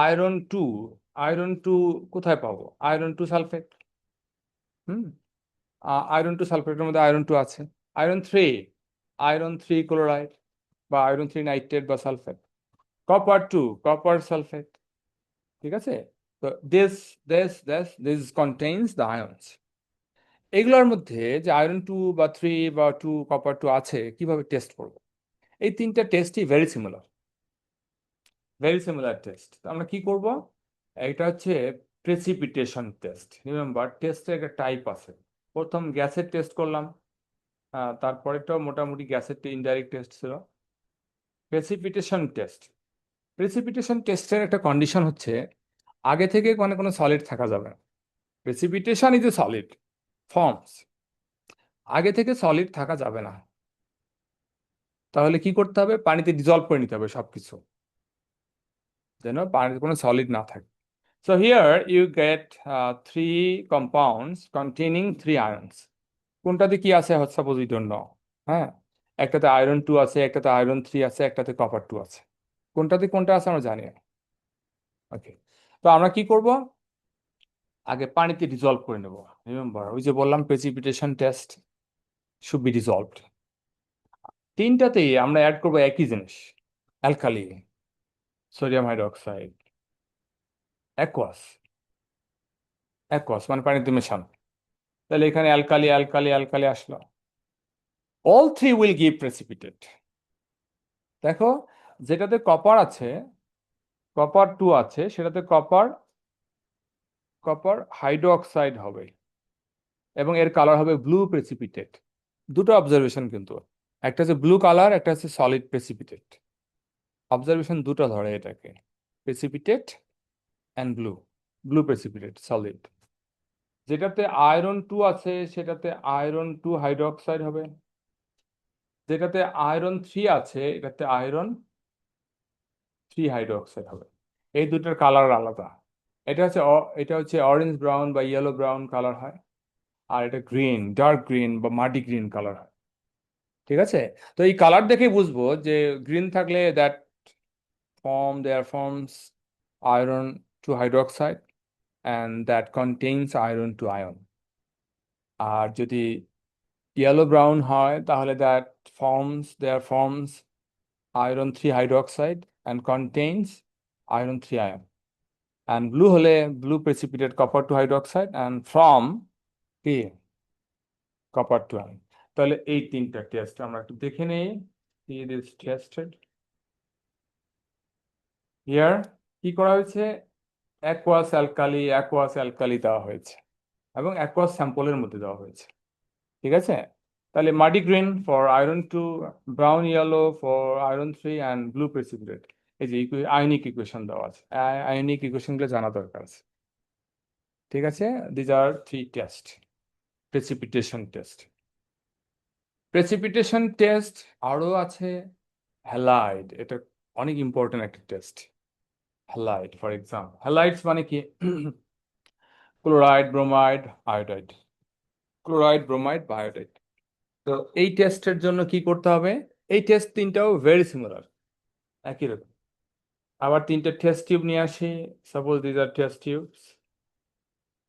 iron two, iron two কোথায় পাবো? Iron two sulphate. Iron two সালফেটের মধ্যে আয়রন টু আছে। আয়রন থ্রি ক্লোরাইড বা আয়রন থ্রি নাইট্রেট বা sulphate. Copper two, copper sulphate. ঠিক আছে? তো দিস কন্টেইনস দ্য আয়নস। এগুলোর মধ্যে যে আয়রন টু বা থ্রি বা টু, কপার টু আছে, কিভাবে টেস্ট করবো? এই 3টা টেস্টই very similar, very similar test. আমরা কি করব? এটা হচ্ছে প্রেসিপিটেশন টেস্ট। রিমেম্বার, টেস্টের একটা টাইপ আছে। প্রথম গ্যাসের টেস্ট করলাম, তারপরেটাও মোটামুটি গ্যাসের ইনডাইরেক্ট টেস্ট ছিল। প্রেসিপিটেশন টেস্ট, প্রেসিপিটেশন টেস্টের একটা কন্ডিশন হচ্ছে আগে থেকে কোনো সলিড থাকা যাবে না। Precipitation is a solid forms, আগে থেকে সলিড থাকা যাবে না। তাহলে কি করতে হবে? পানিতে ডিজলভ করে নিতে হবে সবকিছু, যেন পানিতে কোনো সলিড না থাকে। So here you get 3 compounds containing 3 ions. কোনটাতে কি আছে? Suppose we don't know. হ্যাঁ, একটাতে আয়রন টু আছে, একটাতে আয়রন থ্রি আছে, একটাতে কপার টু আছে। কোনটাতে কোনটা আছে আমরা জানি না। ওকে, তো আমরা কি করব, আগে পানিতে ডিজলভ করে নেব। রিমেম্বার ওই যে বললাম precipitation test should be dissolved. তিনটাতেই আমরা অ্যাড করব একই জিনিস, alkali, sodium hydroxide, aqueous. Aqueous মানে পানিতে মেশানো। তাহলে এখানে অ্যালকালি অ্যালকালি অ্যালকালি আসলো, all three will give precipitate. দেখো, যেটাতে কপার আছে, কপার 2 আছে, সেটাতে কপার কপার হাইড্রোক্সাইড হবে এবং এর কালার হবে ব্লু প্রেসিপিটেট। দুটো অবজারভেশন কিন্তু, একটা হচ্ছে ব্লু কালার, একটা হচ্ছে সলিড প্রেসিপিটেট। অবজারভেশন দুটো ধরে এটাকে, precipitate and blue, blue precipitate solid. যেটাতে আয়রন 2 আছে সেটাতে আয়রন 2 হাইড্রোক্সাইড হবে, যেটাতে আয়রন 3 আছে এটাতে আয়রন 3 হাইড্রোক্সাইড হবে। এই দুটোর কালার আলাদা। এটা হচ্ছে অরেঞ্জ ব্রাউন বা ইয়েলো ব্রাউন কালার হয়, আর এটা গ্রিন, ডার্ক গ্রিন বা মাটি গ্রিন কালার হয়। ঠিক আছে, তো এই কালার দেখে বুঝবো যে গ্রিন থাকলে there forms iron 2 hydroxide and that contains iron 2 ion. আর যদি ইয়েলো ব্রাউন হয় তাহলে there forms iron 3 hydroxide and contains iron 3 ion. And blue হলে blue precipitate copper 2 hydroxide and from কি copper 2 ion. তাহলে এই তিনটা টেস্ট আমরা একটু দেখে নেই। It is tested here. কি করা হয়েছে, অ্যাকোয়াস অ্যালকালি দেওয়া হয়েছে এবং অ্যাকোয়াস স্যাম্পলের মধ্যে দেওয়া হয়েছে। ঠিক আছে, তাহলে মাটি green for iron 2, brown yellow for iron 3 and blue precipitate. এই যে আয়নিক ইকুয়েশন দেওয়া আছে, আয়নিক ইকুয়েশনগুলো জানা দরকার আছে। ঠিক আছে, these are 3 test, precipitation test. Precipitation test আরো আছে হ্যালাইড, এটা অনেক ইম্পর্টেন্ট একটা টেস্ট। হ্যালাইড ফর এক্সাম্পল, হ্যালাইডস মানে কি chloride, bromide, iodide, chloride, bromide বা আয়োডাইড। তো এই টেস্টের জন্য কি করতে হবে, এই টেস্ট তিনটাও ভেরি সিমিলার, একই রকম। আবার তিনটে টেস্ট টিউব নিয়ে আসি, suppose these are test tubes.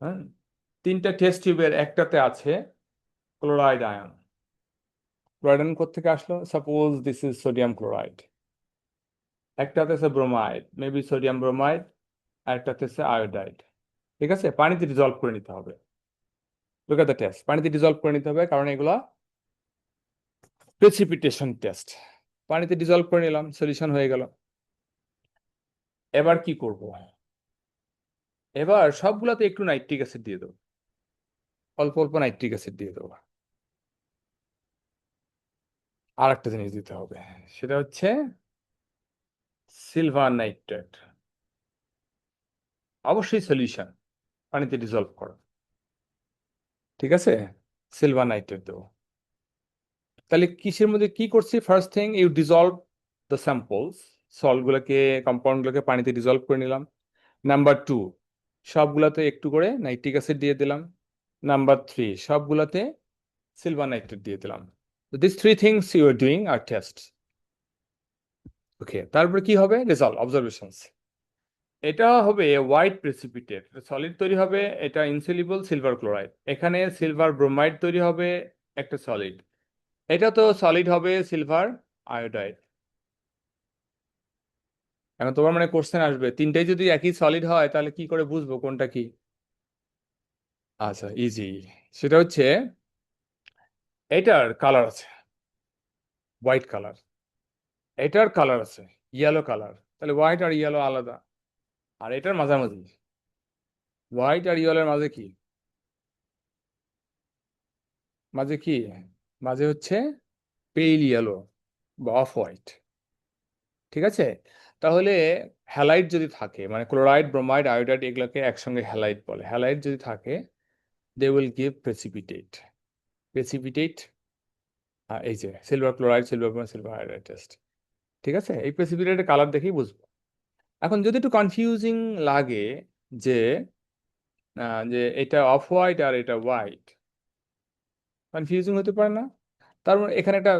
হ্যাঁ, তিনটা টেস্ট টিউবের একটাতে আছে ক্লোরাইড আয়ন। ক্লোরাইড আয়ন কোত্থেকে আসলো, suppose this is sodium chloride. একটাতে আছে ব্রোমাইড, মেবি সোডিয়াম ব্রোমাইড, আর একটাতে আছে আয়োডাইড। ঠিক আছে, পানিতে ডিজলভ করে নিতে হবে। লুক এট দ্য টেস্ট, পানিতে ডিজলভ করে নিতে হবে কারণ এগুলা প্রেসিপিটেশন টেস্ট। পানিতে ডিজলভ করে নিলাম, সলিউশন হয়ে গেল। এবার কি করব, এবার সবগুলাতে একটু নাইট্রিক অ্যাসিড দিয়ে দেবো, অল্প অল্প নাইট্রিক অ্যাসিড দিয়ে দেবো। আর একটা জিনিস দিতে হবে, সেটা হচ্ছে সিলভার নাইট্রেট। অবশ্যই সলিউশন, পানিতে ডিজলভ করো। ঠিক আছে, সিলভার নাইট্রেট দেবো। তাহলে কিসের মধ্যে কি করছি, first thing you dissolve the samples, সলগুলোকে, কম্পাউন্ডগুলোকে পানিতে ডিজলভ করে নিলাম। নাম্বার 2, সবগুলাতে একটু করে নাইট্রিক অ্যাসিড দিয়ে দিলাম। নাম্বার 3, সবগুলাতে সিলভার নাইট্রেট দিয়ে দিলাম। This 3 things you are doing are test. Okay, তারপরে কি হবে, রেজাল্ট, অবজারভেশনস। এটা হবে হোয়াইট প্রেসিপিটেট, সলিড তৈরি হবে, এটা ইনসলিবল সিলভার ক্লোরাইড। এখানে সিলভার ব্রোমাইড তৈরি হবে, একটা সলিড। এটা তো সলিড হবে সিলভার আয়োডাইড। এখন তোমার মানে কোশ্চেন আসবে, তিনটাই যদি একই সলিড হয় তাহলে কি করে বুঝবো কোনটা কি। আচ্ছা, ইজি। সেটা হচ্ছে এটার কালার আছে হোয়াইট কালার, এটার কালার আছে ইয়েলো কালার, তাহলে হোয়াইট আর ইয়েলো আলাদা। আর এটার মাঝামাঝি, হোয়াইট আর ইয়েলোর মাঝে কি, মাঝে কি, মাঝে হচ্ছে পেইল ইয়েলো বা অফ হোয়াইট। ঠিক আছে, তাহলে হ্যালাইড যদি থাকে, মানে ক্লোরাইড, ব্রোমাইড, আয়োডাইড এগুলোকে একসঙ্গে হ্যালাইড বলে, হ্যালাইড যদি থাকে they will give precipitate. Precipitate, এই যে silver chloride, silver bromide, silver iodide test. ঠিক আছে, এই প্রেসিপিটেটের কালার দেখেই বুঝবো। এখন যদি একটু কনফিউজিং লাগে যে যে এটা অফ হোয়াইট আর এটা হোয়াইট, কনফিউজিং হতে পারে না? তার মানে এখানে একটা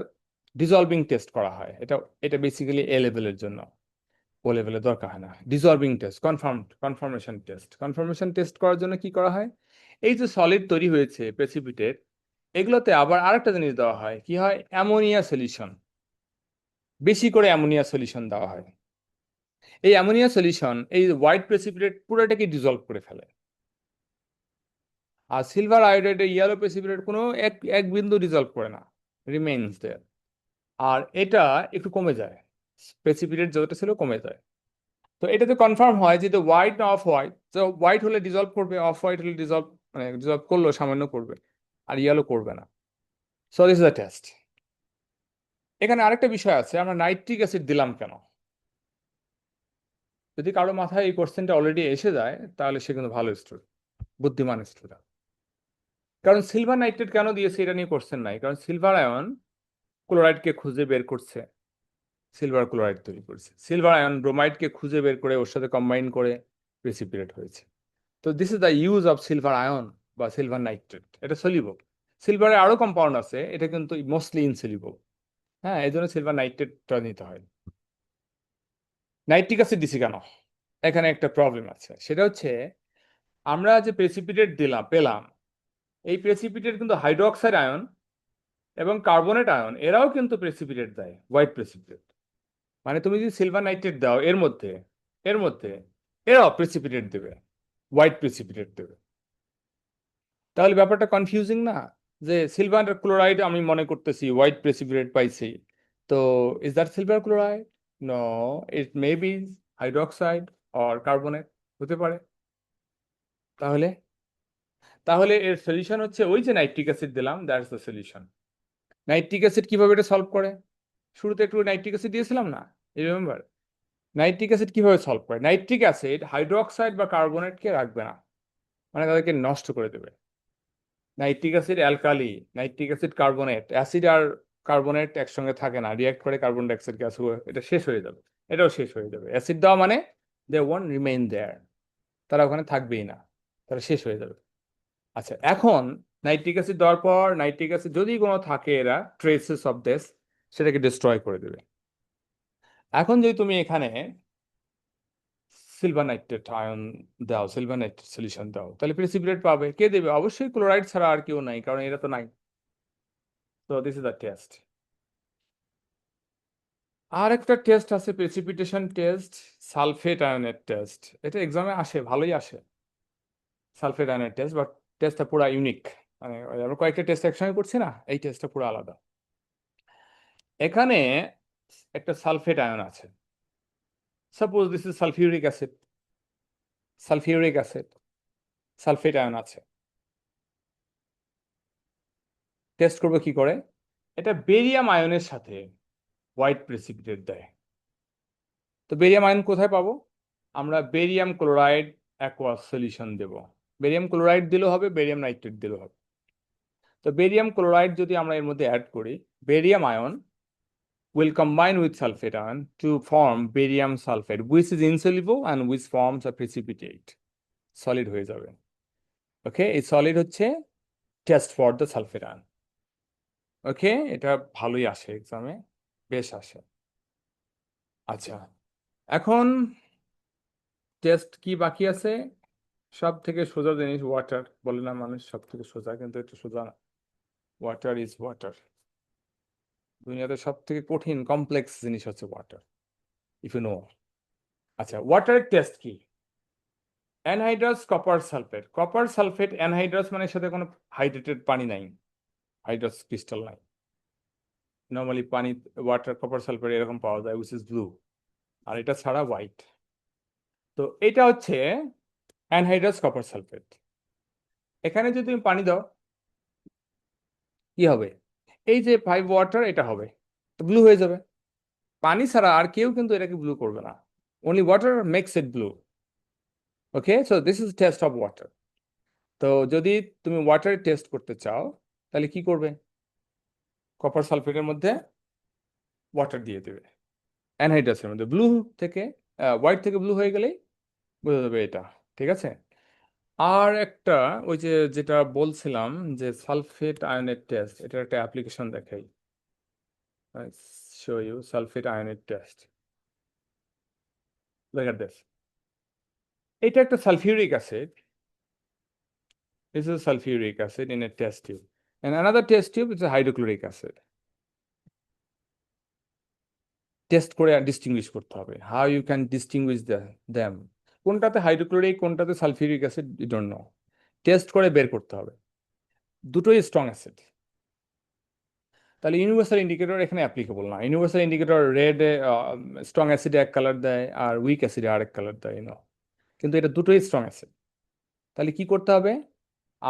ডিজলভিং টেস্ট করা হয়, এটা এটা বেসিক্যালি এ লেভেলের জন্য। ও লেভেলে দরকার হয় না। ডিসলভিং টেস্ট, কনফার্মেশন টেস্ট করার জন্য কি করা হয়, এই যে সলিড তৈরি হয়েছে প্রেসিপিটেট, এগুলোতে আবার আরেকটা জিনিস দেওয়া হয়, কি হয়, অ্যামোনিয়া সলিউশন, বেশি করে অ্যামোনিয়া সলিউশন দেওয়া হয়। এই অ্যামোনিয়া সলিউশন এই হোয়াইট প্রেসিপিটেট পুরোটাকে ডিজলভ করে ফেলে। আর সিলভার আয়োডাইড ইয়েলো প্রেসিপিটেট কোনো এক এক বিন্দু ডিজলভ করে না, রিমেইনস দেয়ার। আর এটা একটু কমে যায়, প্রেসিপিটেট যতটা ছিল কমে যায়। তো এটাতে কনফার্ম হয় যে হোয়াইট না অফ হোয়াইট, তো হোয়াইট হলে ডিজলভ করবে, অফ হোয়াইট হলে ডিজলভ, মানে ডিজলভ করলো সামান্য করবে, আর ইয়েলো করবে না। So this is the test. এখানে আরেকটা বিষয় আছে, আমরা নাইট্রিক অ্যাসিড দিলাম কেন? যদি কারো মাথায় এই কোশ্চেনটা অলরেডি এসে যায়, তাহলে সে কিন্তু ভালো স্টুডেন্ট, বুদ্ধিমান স্টুডেন্ট। কারণ সিলভার নাইট্রেট কেন দিয়েছে এটা নিয়ে কোশ্চেন নাই, কারণ সিলভার আয়ন ক্লোরাইডকে খুঁজে বের করছে, সিলভার ক্লোরাইড তৈরি করছে, সিলভার আয়ন ব্রোমাইডকে খুঁজে বের করে ওর সাথে কম্বাইন করে প্রেসিপিটেট হয়েছে। তো this is the use of silver ion বা সিলভার নাইট্রেট। এটা সলিউবল, সিলভারের আরো কম্পাউন্ড আছে, এটা কিন্তু মোস্টলি ইনসলিউবল। হ্যাঁ, এই জন্য সিলভার নাইট্রেটটা নিতে হয়। নাইট্রিক অ্যাসিড দিছি কেন? এখানে একটা প্রবলেম আছে, সেটা হচ্ছে আমরা যে প্রেসিপিটেট পেলাম, এই প্রেসিপিটেট কিন্তু হাইড্রোক্সাইড আয়ন এবং কার্বনেট আয়ন এরাও কিন্তু প্রেসিপিটেট দেয়, হোয়াইট প্রেসিপিটেট। মানে তুমি যদি সিলভার নাইট্রেট দাও এর মধ্যে এরাও প্রেসিপিটেট দেবে, হোয়াইট প্রেসিপিটেট দেবে। তাহলে ব্যাপারটা কনফিউজিং না, যে সিলভার ক্লোরাইড আমি মনে করতেছি হোয়াইট প্রেসিপিটেট পাইছি, তো is that silver chloride? No, it may be hydroxide or carbonate, হতে পারে। তাহলে তাহলে এর সলিউশন হচ্ছে ওই যে নাইট্রিক অ্যাসিড দিলাম, that's the solution. Nitric acid কিভাবে এটা সলভ করে? শুরুতে একটু নাইট্রিক অ্যাসিড দিয়েছিলাম না, রিমেম্বার? নাইট্রিক অ্যাসিড কিভাবে সলভ করে? নাইট্রিক অ্যাসিড হাইড্রোক্সাইড বা কার্বনেটকে রাখবে না, মানে তাদেরকে নষ্ট করে দেবে। Nitric acid alkali, nitric acid carbonate, acid আর কার্বনেট একসঙ্গে থাকে না, রিয়াক্ট করে কার্বন ডাইঅক্সাইড গ্যাস, এটা শেষ হয়ে যাবে, এটাও শেষ হয়ে যাবে। অ্যাসিড দেওয়া মানে দে ওয়ন্ট রিমেইন দেয়ার, তারা ওখানে থাকবেই না, তারা শেষ হয়ে যাবে। আচ্ছা, এখন নাইট্রিক অ্যাসিড দেওয়ার পর নাইট্রিক অ্যাসিড যদি কোনো থাকে, এরা ট্রেসেস অফ দিস, সেটাকে ডিস্ট্রয় করে দেবে। এখন যদি তুমি এখানে সিলভার নাইট্রেট আয়ন দাও, সিলভার নাইট্রেট সলিউশন দাও, তাহলে প্রেসিপিটেট পাবে কে দেবে? অবশ্যই ক্লোরাইড ছাড়া আর কেউ নাই, কারণ এরা তো নাই। তো দিস ইজ দ্য টেস্ট। আর একটা টেস্ট আছে, প্রেসিপিটেশন টেস্ট, সালফেট আয়নের টেস্ট। এটা এক্সামে আসে, ভালোই আসে, সালফেট আয়নের টেস্ট, বাট টেস্টটা পুরো ইউনিক। মানে আমরা কয়েকটা টেস্ট একসঙ্গে করছি না, এই টেস্টটা পুরো আলাদা। এখানে একটা সালফেট আয়ন আছে, suppose this is sulphuric acid, sulphuric acid, sulphate ion আছে। টেস্ট করবো কি করে? এটা বেরিয়াম আয়নের সাথে হোয়াইট প্রেসিপিটেট দেয়। তো বেরিয়াম আয়ন কোথায় পাবো? আমরা বেরিয়াম ক্লোরাইড অ্যাকোয়াস সলিউশন দেব। বেরিয়াম ক্লোরাইড দিলেও হবে, বেরিয়াম নাইট্রেট দিলেও হবে। তো বেরিয়াম ক্লোরাইড যদি আমরা এর মধ্যে অ্যাড করি, barium ion will combine with sulfate ion to form barium sulfate, which is insoluble and which forms a precipitate, solid হয়ে যাবে। ওকে, এই সলিড হচ্ছে test for the sulphate ion. Okay, এটা ভালোই আসে এক্সামে, বেশ আসে। আচ্ছা, এখন টেস্ট কি বাকি আছে? সব থেকে সোজা জিনিস ওয়াটার, বলে না মানুষ সব থেকে সোজা, কিন্তু এটা সোজা না। Water is water. দুনিয়াতে সব থেকে কঠিন কমপ্লেক্স জিনিস হচ্ছে ওয়াটার, ইফ ইউ নো। আচ্ছা, ওয়াটারের টেস্ট কি? Anhydrous copper sulphate, copper sulphate anhydrous মানে সাথে কোনো হাইড্রেটেড পানি নাই, হাইড্রাস ক্রিস্টাল নাই। নর্মালি পানি, ওয়াটার কপার সালফেট এরকম পাওয়া যায়, উইচ ইজ ব্লু, আর এটা ছাড়া হোয়াইট। তো এটা হচ্ছে অ্যানহাইড্রাস কপার সালফেট। এখানে যদি তুমি পানি দাও, কি হবে? এই যে 5 ওয়াটার, এটা হবে, তো ব্লু হয়ে যাবে। পানি ছাড়া আর কেউ কিন্তু এটাকে ব্লু করবে না, only water makes it blue. Okay, so this is test of water. তো যদি তুমি ওয়াটার টেস্ট করতে চাও, তাহলে কি করবে? কপার সালফেটের মধ্যে ওয়াটার দিয়ে দেবে, অ্যানহাইড্রাসের মধ্যে ব্লু থেকে, হোয়াইট থেকে ব্লু হয়ে গেলেই বোঝা যাবে এটা। ঠিক আছে। আর একটা, ওই যে যেটা বলছিলাম, যে সালফেট আয়নের টেস্ট, এটার একটা অ্যাপ্লিকেশন দেখাই, শো ইউ সালফেট আয়নের টেস্ট। Look at this. এটা একটা sulphuric acid. This is sulfuric acid in a test tube. And another test tube is a hydrochloric acid. Test করে ডিস্টিংগুইশ করতে হবে. How you can distinguish them, কোনটাতে hydrochloric কোনটাতে sulphuric acid, you don't know. Test করে বের করতে হবে. দুটোই স্ট্রং অ্যাসিড. তাহলে ইউনিভার্সাল ইন্ডিকেটর এখানে অ্যাপ্লিকেবল না. ইউনিভার্সাল ইন্ডিকেটর রেড স্ট্রং অ্যাসিডে এক কালার দেয় আর উইক অ্যাসিডে আরেক কালার দেয়, কিন্তু এটা দুটোই স্ট্রং অ্যাসিড. তাহলে কি করতে হবে?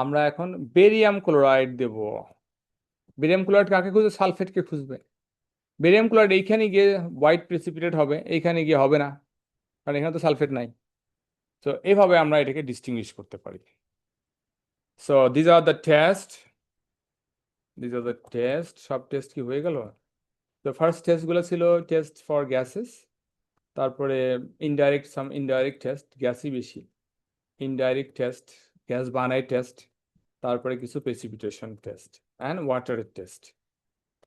আমরা এখন বেরিয়াম ক্লোরাইড দেব. বেরিয়াম ক্লোরাইড কাকে খুঁজবে? সালফেটকে খুঁজবে. বেরিয়াম ক্লোরাইড এইখানে গিয়ে হোয়াইট প্রেসিপিটেট হবে, এইখানে গিয়ে হবে না, কারণ এখানে তো সালফেট নাই. তো এইভাবে আমরা এটাকে ডিস্টিংগুইশ করতে পারি. So these are the test. সব টেস্ট কি হয়ে গেল? তো ফার্স্ট টেস্টগুলো ছিল টেস্ট ফর গ্যাসেস, তারপরে ইনডাইরেক্ট টেস্ট, গ্যাসই বেশি, ইনডাইরেক্ট টেস্ট, গ্যাস বানাই টেস্ট, তারপরে কিছু প্রেসিপিটেশন টেস্ট অ্যান্ড ওয়াটারের টেস্ট.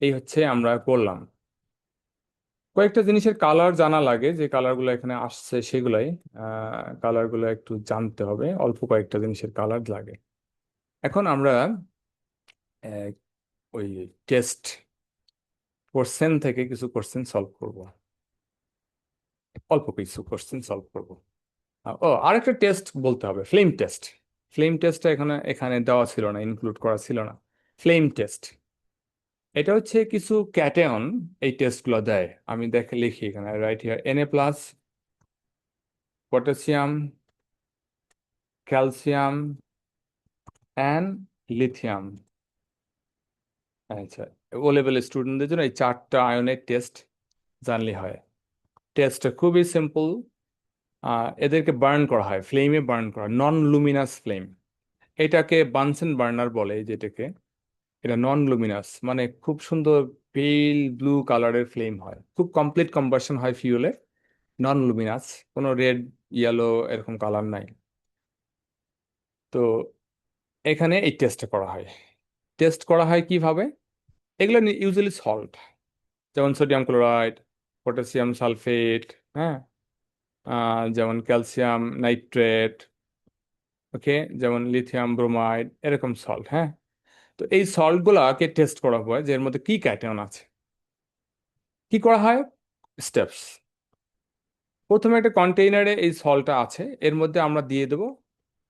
এই হচ্ছে আমরা করলাম. কয়েকটা জিনিসের কালার জানা লাগে, যে কালারগুলো এখানে আসছে সেগুলাই কালারগুলো একটু জানতে হবে. অল্প কয়েকটা জিনিসের কালার লাগে. এখন আমরা ওই টেস্ট কোশ্চেন থেকে কিছু কোশ্চেন সলভ করব. অল্প কিছু কোশ্চেন সলভ করব. আরেকটা টেস্ট বলতে হবে, ফ্লেম টেস্ট. ফ্লেম টেস্টটা এখানে দেওয়া ছিল না, ইনক্লুড করা ছিল না. ফ্লেম টেস্ট এটা হচ্ছে কিছু ক্যাটায়ন এই টেস্টগুলো দেয়. আমি লিখি এখানে, right here, Na+, potassium, calcium and lithium. আচ্ছা, ও লেভেল স্টুডেন্টদের জন্য এই 4টা আয়নের টেস্ট জানলে হয়. টেস্টটা খুবই সিম্পল. এদেরকে বার্ন করা হয়, ফ্লেমে বার্ন করা, নন লুমিনাস ফ্লেম. এটাকে বানসেন বার্নার বলে, যেটাকে এটা নন লুমিনাস, মানে খুব সুন্দর পেল ব্লু কালারের ফ্লেম হয়, খুব কমপ্লিট কম্বাসন হয় ফিউলে, নন লুমিনাস, কোনো রেড ইয়েলো এরকম কালার নাই. তো এখানে এই টেস্টটা করা হয়. টেস্ট করা হয় কিভাবে? এগুলো ইউজুয়ালি সল্ট, যেমন সোডিয়াম ক্লোরাইড, পটাশিয়াম সালফেট, হ্যাঁ, যেমন ক্যালসিয়াম নাইট্রেট, ওকে, যেমন লিথিয়াম ব্রোমাইড, এরকম সল্ট. হ্যাঁ, তো এই সল্টগুলোকে টেস্ট করা হয় যে এর মধ্যে কি ক্যাটায়ন আছে. কি করা হয়? স্টেপস. প্রথমে একটা কন্টেইনারে এই সল্টটা আছে, এর মধ্যে আমরা দিয়ে দেবো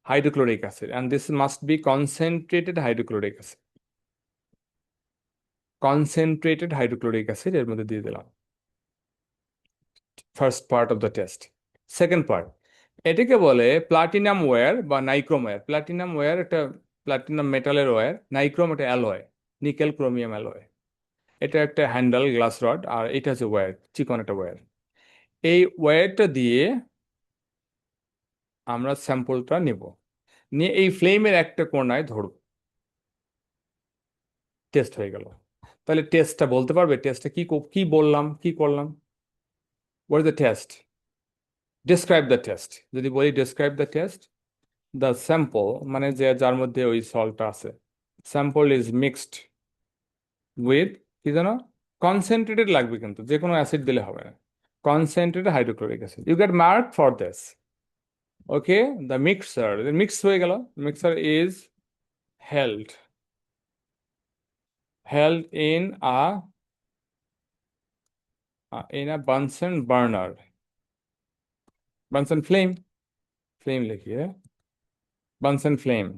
hydrochloric acid, and this must be concentrated hydrochloric acid. Concentrated hydrochloric acid এর মধ্যে দিয়ে দিলাম. First part of the test. Second part, এটাকে বলে প্লাটিনাম ওয়্যার বা নাইক্রোম ওয়্যার. প্লাটিনাম ওয়্যার একটা প্লাটিনাম মেটালের ওয়্যার, নাইক্রোম এটা অ্যালয়, নিকেল ক্রোমিয়াম অ্যালয়. এটা একটা হ্যান্ডেল গ্লাস রড, আর এটা হচ্ছে ওয়্যার, চিকন একটা ওয়্যার. এই ওয়্যারটা দিয়ে আমরা স্যাম্পলটা নেব, নিয়ে এই ফ্লেমের একটা কোণায় ধরব. টেস্ট হয়ে গেল. তাহলে টেস্টটা বলতে পারবে? টেস্টটা কি কি বললাম, কি করলাম? What is the test? Describe the test. যদি বলি describe the test, the sample মানে যে যার মধ্যে ওই সল্টটা আছে, স্যাম্পল ইজ মিক্সড উইথ, কি জানো, কনসেন্ট্রেটেড লাগবে, কিন্তু যে কোনো অ্যাসিড দিলে হবে না, concentrated hydrochloric acid. You get mark for this. Okay, the mixer mix হয়ে গেল. Mixer is held held in a Bunsen burner, Bunsen flame লিখিয়ে, Bunsen flame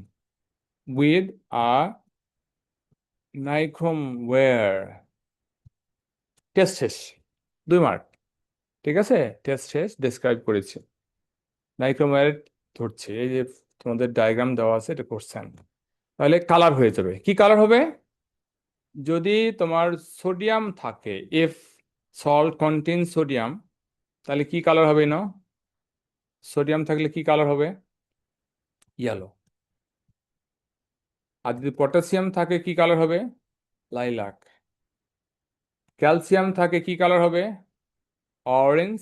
with a nichromware. Test শেষ, 2 মার্ক. ঠিক আছে, টেস্ট শেষ, ডেসক্রাইব করেছি. নাইক্রোমওয়্যার ধরছি, এই যে তোমাদের ডায়াগ্রাম দেওয়া আছে, এটা করছেন. তাহলে কালার হয়ে যাবে. কি কালার হবে? যদি তোমার সোডিয়াম থাকে, ইফ সল্ট কন্টেইন সোডিয়াম, তাহলে কি কালার হবে? না, সোডিয়াম থাকলে কি কালার হবে? ইয়েলো. আর যদি পটাশিয়াম থাকে কি কালার হবে? লাইলাক. ক্যালসিয়াম থাকে কি কালার হবে? অরেঞ্জ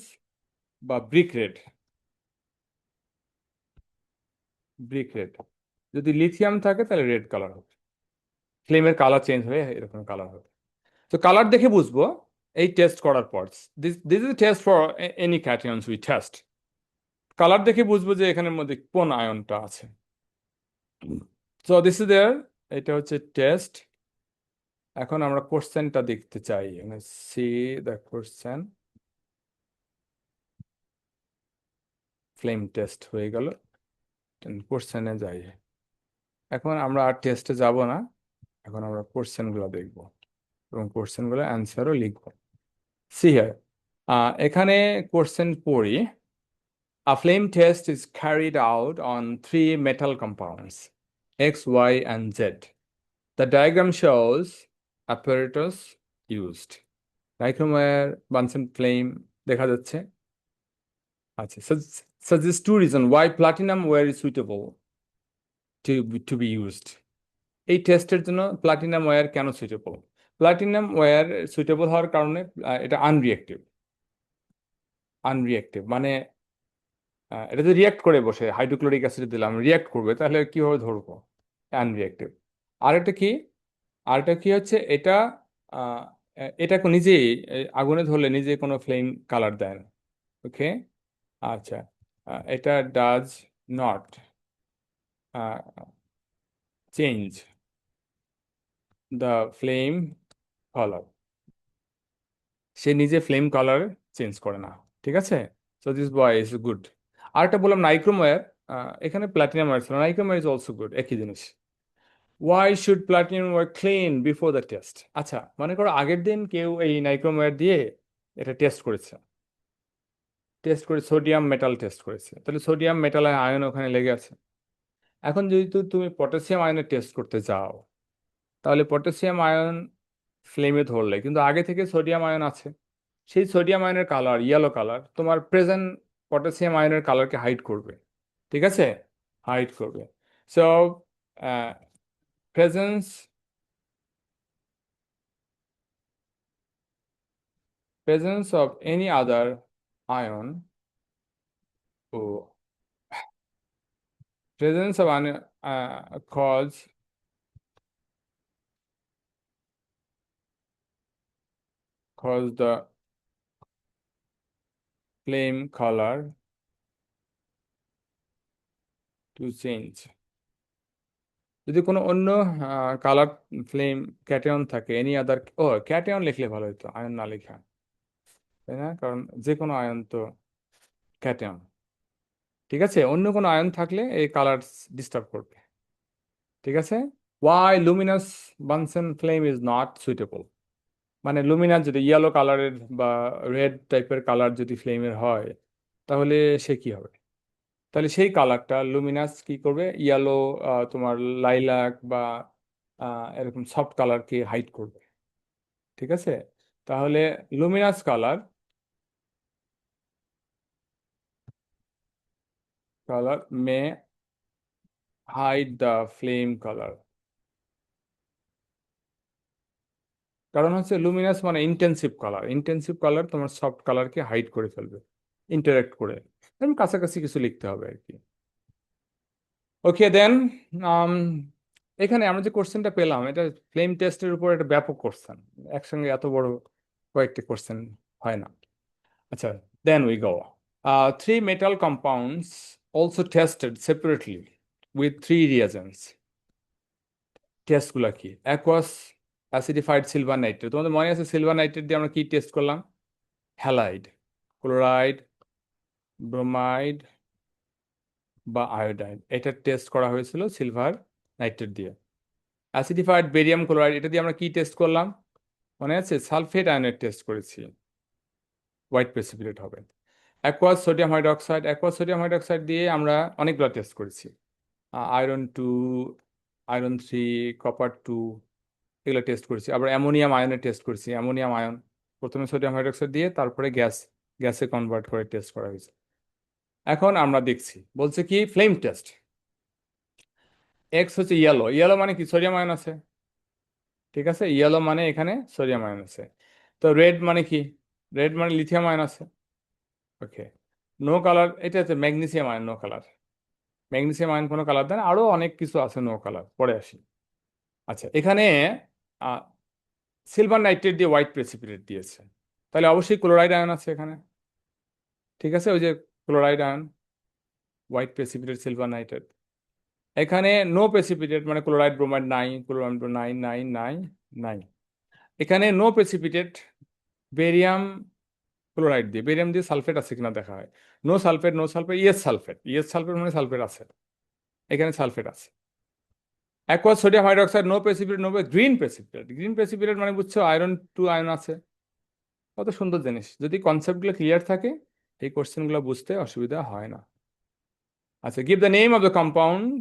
বা ব্রিক রেড. যদি লিথিয়াম থাকে তাহলে রেড কালার হবে. ফ্লেমের কালার চেঞ্জ হয়ে এরকম কালার হবে. তো কালার দেখে বুঝবো এই টেস্ট করার পর. This is test for any cations we test. Colour দেখে বুঝবো যে এখানের মধ্যে কোন আয়নটা আছে। সো দিস ইজ দেয়ার, এটা হচ্ছে টেস্ট। এখন আমরা কোশ্চেনটা দেখতে চাই, C the question. Flame test হয়ে গেল, কোশ্চেনে যাই। এখন আমরা আর টেস্টে যাব না, এখন আমরা কোশ্চেনগুলো দেখব এবং কোশ্চেনগুলো অ্যান্সারও লিখব। সি হিয়ার, এখানে কোশ্চেন পড়ি। A flame test is carried out on three metal compounds, X, Y, and Z. The diagram shows apparatus used. Nichrome wire Bunsen flame দেখা যাচ্ছে। আচ্ছা, suggest two reasons why platinum wire is suitable to be used. এই টেস্টের জন্য platinum wire কেন suitable? Platinum wire suitable হওয়ার কারণে এটা আনরিয়েক্টিভ মানে এটা যদি রিয়াক্ট করে বসে, হাইড্রোক্লোরিক অ্যাসিড দিলাম রিয়াক্ট করবে, তাহলে কিভাবে ধরবো? আনরিয়েক্টিভ। আরেকটা কি, আরেকটা কি হচ্ছে এটা আহ, এটা নিজেই আগুনে ধরলে নিজে কোনো ফ্লেম কালার দেয় না। ওকে, আচ্ছা, এটা does not change the flame colour, সে নিজে ফ্লেম কালার চেঞ্জ করে না। ঠিক আছে, so this boy is good. আরেকটা বললাম নাইক্রোমোয়ার, এখানে প্লাটিনাম ওয়্যার ছিল, নাইক্রোমোয়ার ইজ অলসো গুড, একই জিনিস। Why should platinum wire clean before the test? আচ্ছা, মনে করো আগের দিন কেউ এই নাইক্রোমোয়ার দিয়ে এটা টেস্ট করেছে, সোডিয়াম মেটাল টেস্ট করেছে, তাহলে সোডিয়াম মেটাল আয়ন ওখানে লেগে আছে। এখন যদি তুমি পটাশিয়াম আয়নের টেস্ট করতে যাও, তাহলে পটাশিয়াম আয়ন ফ্লেমে ধরলে কিন্তু আগে থেকে সোডিয়াম আয়ন আছে, সেই সোডিয়াম আয়নের কালার ইয়েলো কালার তোমার প্রেজেন্ট পটাশিয়াম আয়নের কালারকে হাইড করবে। ঠিক আছে, হাইড করবে। So presence presence of any other ion, oh, presence of an cause the flame color to change. যদি কোনো অন্য কালার ফ্লেম ক্যাটায়ন থাকে, এনি আদার, ও ক্যাটায়ন লিখলে ভালো হতো, আয়ন না লেখা, তাই না? কারণ যে কোনো আয়ন তো ক্যাটায়ন। ঠিক আছে, অন্য কোনো আয়ন থাকলে এই কালার ডিস্টার্ব করবে। ঠিক আছে, why luminous Bunsen flame is not suitable, মানে লুমিনাস যদি ইয়েলো কালারের বা রেড টাইপের কালার যদি ফ্লেমের হয়, তাহলে সে কি হবে? তাহলে সেই কালারটা লুমিনাস কি করবে, ইয়েলো, তোমার লাইলাক বা এরকম সফট কালারকে হাইড করবে। ঠিক আছে, তাহলে luminous colour may hide the flame colour. কারণ হচ্ছে লুমিনাস মানে ইন্টেন্সিভ কালার তোমার সফট কালারকে হাইড করে ফেলবে, ইন্টারেক্ট করে। এরকম কাছাকাছি কিছু লিখতে হবে আর কি। ওকে দেন, এখানে আমরা যে কোশ্চেনটা পেলাম, এটা ফ্লেম টেস্টের উপর একটা ব্যাপক কোশ্চেন, একসঙ্গে এত বড় কয়েকটি কোশ্চেন হয় না। আচ্ছা, then we go, three metal compounds also tested separately with three reagents. টেস্টগুলো কি? অ্যাকোয়াস অ্যাসিডিফাইড সিলভার নাইট্রেট, তোমাদের মনে আছে সিলভার নাইট্রেট দিয়ে আমরা কি টেস্ট করলাম? হ্যালাইড, ক্লোরাইড, ব্রোমাইড বা আয়োডাইড, এটা টেস্ট করা হয়েছিল সিলভার নাইট্রেট দিয়ে। অ্যাসিডিফাইড বেরিয়াম ক্লোরাইড, এটা দিয়ে আমরা কি টেস্ট করলাম? মনে আছে, সালফেট আয়নের টেস্ট করেছি, হোয়াইট প্রেসিপিটেট হবে। অ্যাকোয়াস সোডিয়াম হাইড্রক্সাইড দিয়ে আমরা অনেকগুলো টেস্ট করেছি, আয়রন 2, আয়রন 3, কপার 2, এগুলো টেস্ট করেছি। আবার অ্যামোনিয়াম আয়নের টেস্ট করেছি, অ্যামোনিয়াম আয়ন প্রথমে সোডিয়াম হাইড্রক্সাইড দিয়ে তারপরে গ্যাসে কনভার্ট করে টেস্ট করা হয়েছে। এখন আমরা দেখছি, বলছে কি ফ্লেম টেস্ট। এক্স হচ্ছে ইয়েলো, ইয়েলো মানে কি? সোডিয়াম আয়ন আছে। ঠিক আছে, ইয়েলো মানে এখানে সোডিয়াম আয়ন আছে। তো রেড মানে কি? রেড মানে লিথিয়াম আয়ন আছে। ওকে, নো কালার, এটা হচ্ছে magnesium ion, no colour. Magnesium ion কোনো কালার দেয় না, আরো অনেক কিছু আছে নো কালার, পরে আসি। আচ্ছা, এখানে সিলভার নাইট্রেট দিয়ে হোয়াইট প্রেসিপিটেট দিয়েছে, তাহলে অবশ্যই ক্লোরাইড আয়ন আছে এখানে। ঠিক আছে, ওই যে chloride ion, white precipitate silver nitrate. এখানে নো প্রেসিপিটেট মানে ক্লোরাইড ব্রোমাইড নাই, ক্লোরাইড নাই নাই নাই নাই। এখানে নো প্রেসিপিটেট বেরিয়াম ক্লোরাইড দিয়ে, বেরিয়াম দিয়ে সালফেট আছে কিনা দেখা হয়। No sulphate, no sulphate, yes sulphate, yes sulphate মানে সালফেট আছে, এখানে সালফেট আছে। Aqueous sodium hydroxide no precipitate, no green precipitate, green precipitate মানে বুঝছো আয়রন, 2 আয়ন আছে। কত সুন্দর জিনিস, যদি কনসেপ্টগুলো ক্লিয়ার থাকে এই কোশ্চেনগুলো বুঝতে অসুবিধা হয় না। আচ্ছা, give the name of the compound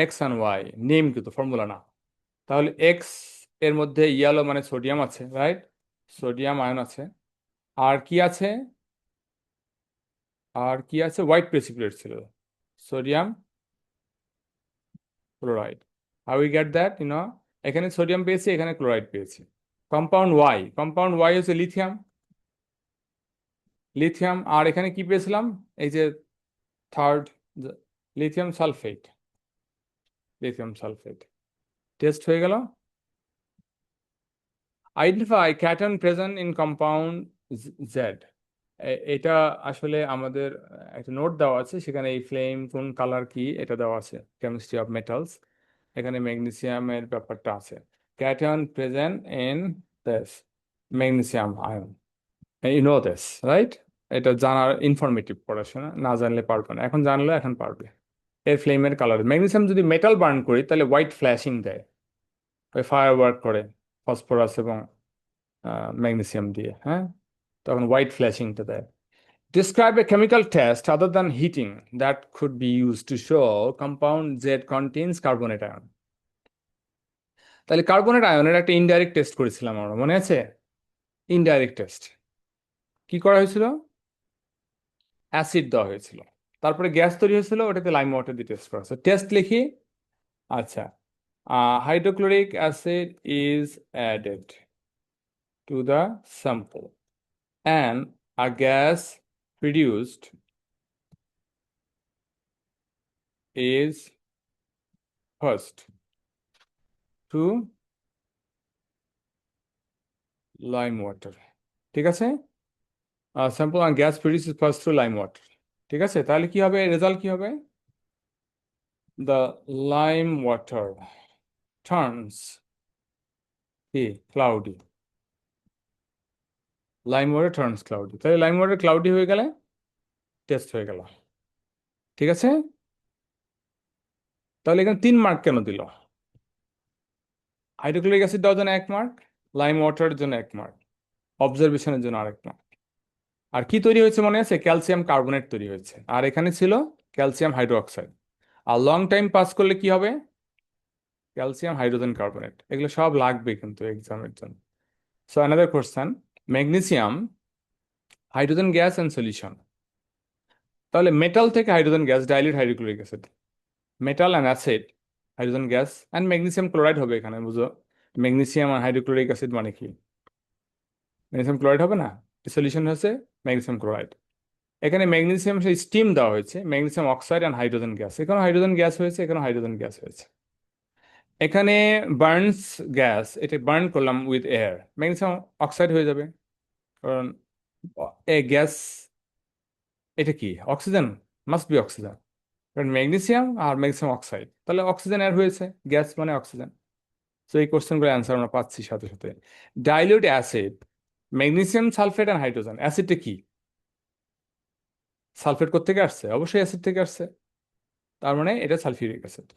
X and Y, name কিন্তু ফর্মুলা না। তাহলে এক্স এর মধ্যে ইয়েলো মানে সোডিয়াম আছে, রাইট, সোডিয়াম আয়ন আছে। আর কি আছে, আর কি আছে, হোয়াইট প্রেসিপিটেট ছিল, sodium chloride. How we get that, এখানে সোডিয়াম পেয়েছি, এখানে ক্লোরাইড পেয়েছি। কম্পাউন্ড ওয়াই হচ্ছে লিথিয়াম, লিথিয়াম। আর এখানে কি পেয়েছিলাম, এই যে third, lithium sulphate, lithium sulphate. Test হয়ে গেল। Identify cation present in compound Z. এটা আসলে আমাদের একটা নোট দেওয়া আছে, সেখানে এই ফ্লেম কোন কালার কি এটা দেওয়া আছে, কেমিস্ট্রি অফ মেটালস, এখানে ম্যাগনেসিয়ামের ব্যাপারটা আছে। Cation present in this magnesium ion, you know this, right. এটা জানার ইনফরমেটিভ, পড়াশোনা না জানলে পারবে না, এখন জানলে এখন পারবে। এর ফ্লেমের কালার, ম্যাগনেসিয়াম যদি মেটাল বার্ন করি তাহলে হোয়াইট ফ্ল্যাশিং দেয়, ওই ফায়ার ওয়ার্ক করে ফসফরাস এবং ম্যাগনেসিয়াম দিয়ে, হ্যাঁ, তখন হোয়াইট ফ্ল্যাশিংটা দেয়। Describe a chemical test other than heating that could be used to show compound Z contains carbonate ion. তাহলে কার্বনেট আয়নের একটা ইনডাইরেক্ট টেস্ট করেছিলাম আমরা, মনে আছে? ইনডাইরেক্ট টেস্ট কি করা হয়েছিল, অ্যাসিড দেওয়া হয়েছিল, তারপরে গ্যাস তৈরি হয়েছিল, ওটাতে লাইম ওয়াটার দিয়ে টেস্ট করা হয়েছে। টেস্ট লিখি। আচ্ছা, hydrochloric acid is added to the sample and a gas produced is first to lime water, ঠিক আছে। Sample and gas produced is first through lime water, ঠিক আছে। তাহলে কি হবে, রেজাল্ট কি হবে, the lime water turns কি cloudy, lime water turns cloudy। তাহলে lime water cloudy হয়ে গেলে টেস্ট হয়ে গেল, ঠিক আছে। তাহলে এখানে 3 মার্ক কেন দিল, হাইড্রোক্লোরিক অ্যাসিড দেওয়ার জন্য 1 মার্ক, লাইম ওয়াটারের জন্য 1 মার্ক, অবজারভেশনের জন্য আরেক মার্ক। আর কি তৈরি হয়েছে মনে আছে, ক্যালসিয়াম কার্বনেট তৈরি হয়েছে, আর এখানে ছিল ক্যালসিয়াম হাইড্রোক্সাইড। আর লং টাইম পাস করলে কি হবে, ক্যালসিয়াম হাইড্রোজেন কার্বনেট। এগুলো সব লাগবে কিন্তু এক্সামের জন্য। So another question, magnesium hydrogen gas and solution. তাহলে মেটাল থেকে hydrogen gas, dilute hydrochloric acid, metal and acid, hydrogen gas and magnesium chloride হবে এখানে, বুঝো। ম্যাগনেসিয়াম আর হাইড্রোক্লোরিক অ্যাসিড মানে কি, ম্যাগনেসিয়াম ক্লোরাইড হবে না, সলিউশন হচ্ছে ম্যাগনেসিয়াম ক্লোরাইড। এখানে ম্যাগনেসিয়াম সেই স্টিম দেওয়া হয়েছে, magnesium oxide and hydrogen gas, এখানে হাইড্রোজেন গ্যাস হয়েছে, এখানে হাইড্রোজেন গ্যাস হয়েছে। এখানে বার্নস গ্যাস, এটা বার্ন করলাম উইথ এয়ার, ম্যাগনেসিয়াম অক্সাইড হয়ে যাবে, কারণ এ গ্যাস, এটা কি অক্সিজেন, মাস্ট বি অক্সিজেন, কারণ ম্যাগনেসিয়াম আর ম্যাগনেসিয়াম অক্সাইড, তাহলে অক্সিজেন এয়ার হয়েছে, গ্যাস মানে অক্সিজেন। তো এই কোশ্চেনগুলো অ্যান্সার আমরা পাচ্ছি সাথে সাথে। Dilute acid, magnesium sulphate and hydrogen, অ্যাসিডটা কি, সালফেট কোত্থেকে আসছে, অবশ্যই অ্যাসিড থেকে আসছে, তার মানে এটা সালফিউরিক অ্যাসিড,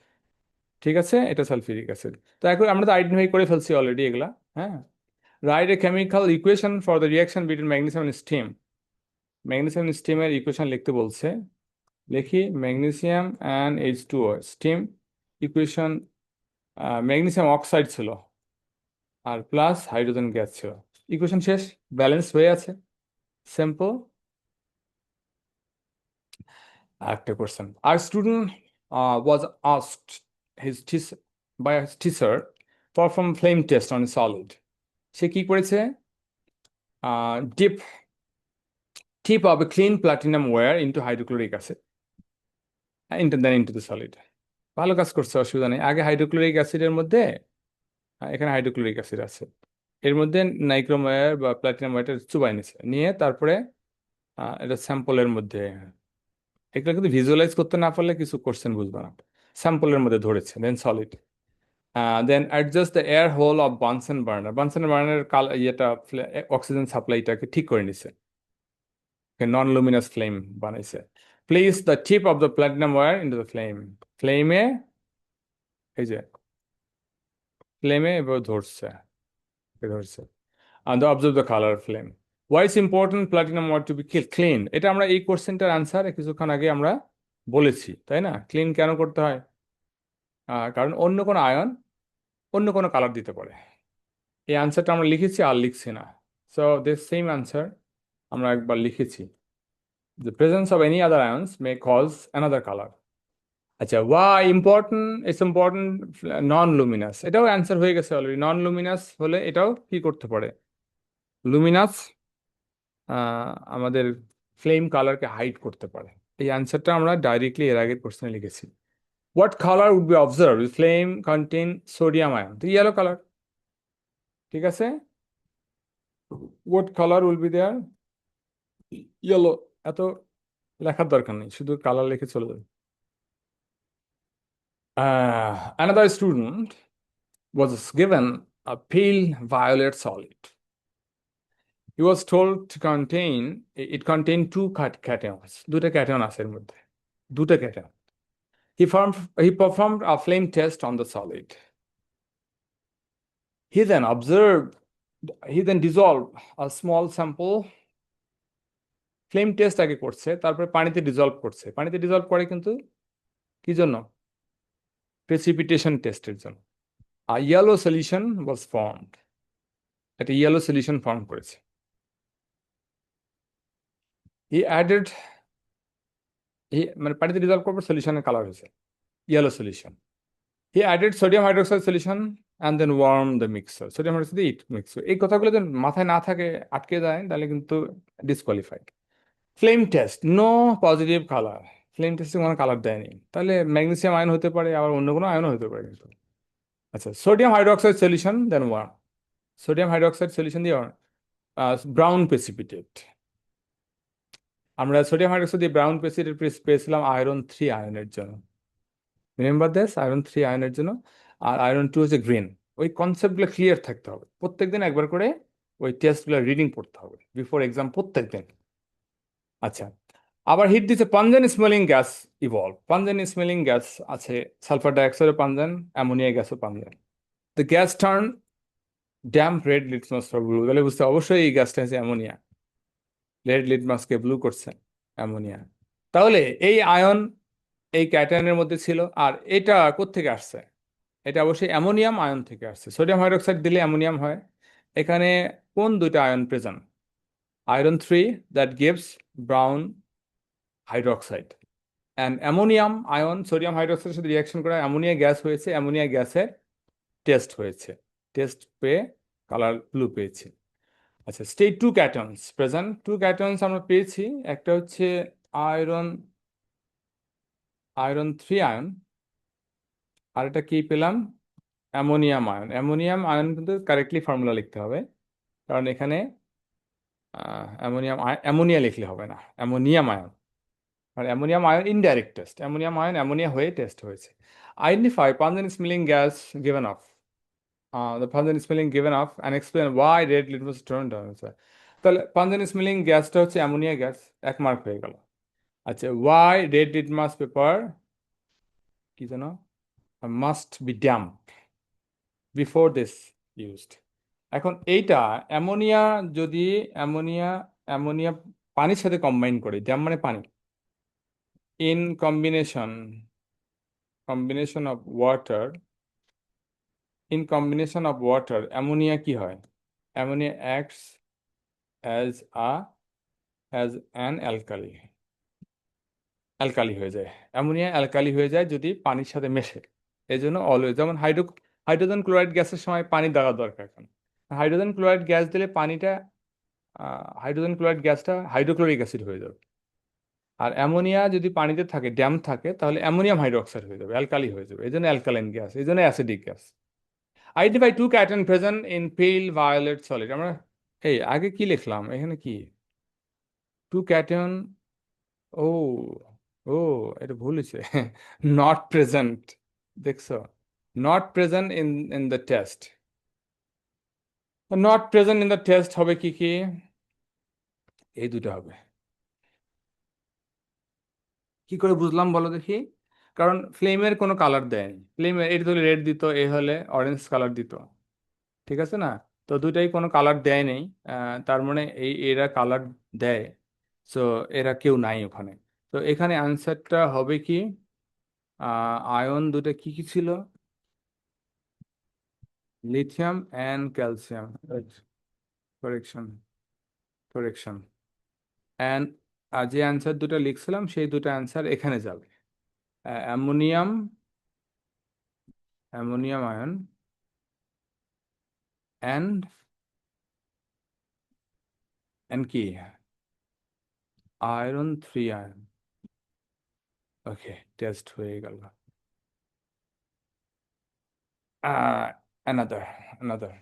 ঠিক আছে, এটা সালফিউরিক অ্যাসিড। তো এখন আমরা তো আইডেন্টিফাই করে ফেলছি অলরেডি এগুলা, হ্যাঁ। Write a chemical equation for the reaction between magnesium and steam, magnesium স্টিমের ইকুয়েশন লিখতে বলছে, লিখি magnesium and H2O steam equation, magnesium oxide ছিল আর প্লাস হাইড্রোজেন গ্যাস ছিল, ইকুয়েশন শেষ, ব্যালেন্স হয়ে আছে, সিম্পল। একটা কোশ্চেন, আর student was asked his by his teacher perform flame test on solid. সে কি করেছে, dip tip of a clean platinum wire into hydrochloric acid then into the solid। ভালো কাজ করছে, অসুবিধা নেই। আগে হাইড্রোক্লোরিক অ্যাসিডের মধ্যে, এখানে হাইড্রোক্লোরিক অ্যাসিড আছে, এর মধ্যে নাইক্রোম ওয়্যার বা প্লাটিনাম ওয়্যারটা চুবাই নিছে, নিয়ে তারপরে এটা স্যাম্পলের মধ্যে এগুলো কিন্তু ভিজুয়ালাইজ করতে না পারলে কিছু কোশ্চেন বুঝবে না। স্যাম্পলের মধ্যে ধরেছে, then solid, then adjust the air hole of Bunsen burner. Bunsen বার্নারের ইয়েটা অক্সিজেন সাপ্লাইটাকে ঠিক করে নিছে, নন লুমিনাস ফ্লেম বানাইছে। Place the tip of the platinum wire into the flame. ফ্লেমে, এই যে ফ্লেমে এবার ধরছে, ধরছে, and observe the color flame. Why is important platinum wire to be clean? এটা আমরা এই কোশ্চেনটার আনসার কিছুক্ষণ আগে আমরা বলেছি, তাই না? ক্লিন কেন করতে হয়? কারণ অন্য কোনো আয়ন অন্য কোনো কালার দিতে পারে। এই আনসারটা আমরা লিখেছি আর লিখছি না। সো দিস সেম আনসার আমরা একবার লিখেছি, the presence of any other ions may cause another color. আচ্ছা, why important? It's important non Luminous, এটাও অ্যান্সার হয়ে গেছে অলরেডি। নন লুমিনাস হলে এটাও কি করতে পারে? লুমিনাস আমাদের ফ্লেম কালারকে হাইড করতে পারে। এই অ্যান্সারটা আমরা ডাইরেক্টলি এর আগের কোশ্চেনে লিখেছি। What colour would be observe flame contain sodium ion? তো ইয়েলো কালার, ঠিক আছে। What colour will be there? Yellow. এত লেখার দরকার নেই, শুধু কালার লিখে চলে যাবে। Another student was given a pale violet solid. He was told to contain it contained two cations. দুটো ক্যাটায়ন আছে এর মধ্যে, দুটো cation. He performed a flame test on the solid. He then observed, he then dissolved a small sample. Flame test আগে করছে, তারপরে পানিতে dissolved করছে। পানিতে ডিজলভ করে কিন্তু কি জন্য? প্রেসিপিটেশন টেস্টের জন্য। A yellow solution was formed. একটা ইয়েলো সলিউশন ফর্ম করেছে। He added, মানে পানিতে ডিজলভ করবে, সলিউশনের কালার হয়েছে yellow solution. He added sodium hydroxide solution and then warm the mixer. Sodium hydroxide দিয়ে mixer। এই কথাগুলো যদি মাথায় না থাকে, আটকে যায়, তাহলে কিন্তু disqualified. Flame test, no positive colour. Flame টেস্টে কোনো কালার দেয়নি, তাহলে ম্যাগনেসিয়াম আয়ন হতে পারে, আবার অন্য কোনো আয়নও হতে পারে কিন্তু। আচ্ছা, সোডিয়াম হাইড্রোক্সাইড সলিউশন দেন ওয়ার্ম। সোডিয়াম হাইড্রোক্সাইড সলিউশন দিয়ে ব্রাউন প্রেসিপিটেট। আমরা সোডিয়াম হাইড্রোক্সাইড দিয়ে ব্রাউন প্রেসিপিটেট পেয়েছিলাম আয়রন 3 আয়নের জন্য। রিমেম্বার দিস, আয়রন 3 আয়নের জন্য। আর আয়রন 2 হচ্ছে গ্রিন। ওই কনসেপ্টগুলো ক্লিয়ার থাকতে হবে, প্রত্যেকদিন একবার করে ওই টেস্টগুলো রিডিং পড়তে হবে বিফোর এক্সাম, প্রত্যেকদিন। আচ্ছা, আবার হিট দিচ্ছে, pungent smelling gas evolve. Pungent smelling gas আছে, সালফার ডাইঅক্সাইডও পাঞ্জেন, অ্যামোনিয়া গ্যাসও pungent. The gas turn damp red litmus for blue. তাহলে বুঝতে অবশ্যই এই গ্যাসটা হচ্ছে অ্যামোনিয়া। রেড লিটমাসকে ব্লু করছে অ্যামোনিয়া। তাহলে এই আয়ন এই ক্যাটায়নের মধ্যে ছিল, আর এটা কোত্থেকে আসছে? এটা অবশ্যই অ্যামোনিয়াম আয়ন থেকে আসছে। সোডিয়াম হাইড্রোক্সাইড দিলে অ্যামোনিয়াম হয়। এখানে কোন দুইটা ion present? Iron 3 that gives brown hydroxide, and ammonium ion sodium হাইড্রোক্সাইডের সাথে রিয়াকশন করে অ্যামোনিয়া গ্যাস হয়েছে। অ্যামোনিয়া গ্যাসের টেস্ট হয়েছে, টেস্ট পেয়ে কালার ব্লু পেয়েছি। আচ্ছা, state two cations present. Two cations আমরা পেয়েছি, একটা হচ্ছে আয়রন, আয়রন 3 আয়ন, আর এটা কি পেলাম? Ammonium ion. অ্যামোনিয়াম আয়ন কিন্তু কারেক্টলি ফর্মুলা লিখতে হবে, কারণ এখানে অ্যামোনিয়া লিখলে হবে না, অ্যামোনিয়াম আয়ন। আর ammonium ion indirect test, ammonium ion ammonia হয়ে টেস্ট হয়েছে। Identify pungent smelling gas given off, the pungent smelling given off and explain why red litmus turned on. তাহলে পাঞ্জেন স্মেলিং গ্যাসটা হচ্ছে অ্যামোনিয়া গ্যাস, 1 মার্ক হয়ে গেল। আচ্ছা, why red litmus paper কি যেন must be damp before this used? এখন এইটা অ্যামোনিয়া, যদি অ্যামোনিয়া অ্যামোনিয়া পানির সাথে কম্বাইন করে, ড্যাম মানে পানি, in combination of water, in combination of water, ammonia কি হয়? Ammonia acts as as an alkali, alkali হয়ে যায়। অ্যামোনিয়া অ্যালকালি হয়ে যায় যদি পানির সাথে মেশে। এই জন্য অলওয়েজ, যেমন হাইড্রোজেন ক্লোরাইড গ্যাসের সময় পানি দেওয়া দরকার। এখন হাইড্রোজেন ক্লোরাইড গ্যাস দিলে পানিটা, হাইড্রোজেন ক্লোরাইড গ্যাসটা হাইড্রোক্লোরিক অ্যাসিড হয়ে যাবে। আর অ্যামোনিয়া যদি পানিতে থাকে, ড্যাম থাকে, তাহলে অ্যামোনিয়াম হাইড্রোক্সাইড হয়ে যাবে, অ্যালকালি হয়ে যাবে। এই জন্য অ্যালকালাইন গ্যাস, এই জন্য acidic gas. Identify to cation present in pale violet solid. আমরা এই আগে কি লিখলাম এখানে? কি টু ক্যাটায়ন? ও ও, এটা ভুল হয়েছে। নট প্রেজেন্ট, দেখছো, not present in the test. Not present in the test হবে কি কি? এই দুটো হবে। কি করে বুঝলাম বলো দেখি? কারণ ফ্লেমের কোনো কালার দেয়নি, ফ্লেমের এটা হলে রেড দিত, এ হলে অরেঞ্জ কালার দিত, ঠিক আছে না? তো দুটাই কোনো কালার দেয় নেই, তার মানে এরা কালার দেয়, সো এরা কেউ নাই ওখানে। তো এখানে অ্যান্সারটা হবে কি? আয়ন দুটো কি কি ছিল? Lithium and calcium. Correction, correction. And যে অ্যান্সার দুটো লিখছিলাম সেই দুটো অ্যান্সার এখানে যাবে। Ammonium, ammonium ion and, and কি, আয়রন 3 আয়ন। ওকে, টেস্ট হয়ে গেল। অ্যানাদার, অ্যানাদার,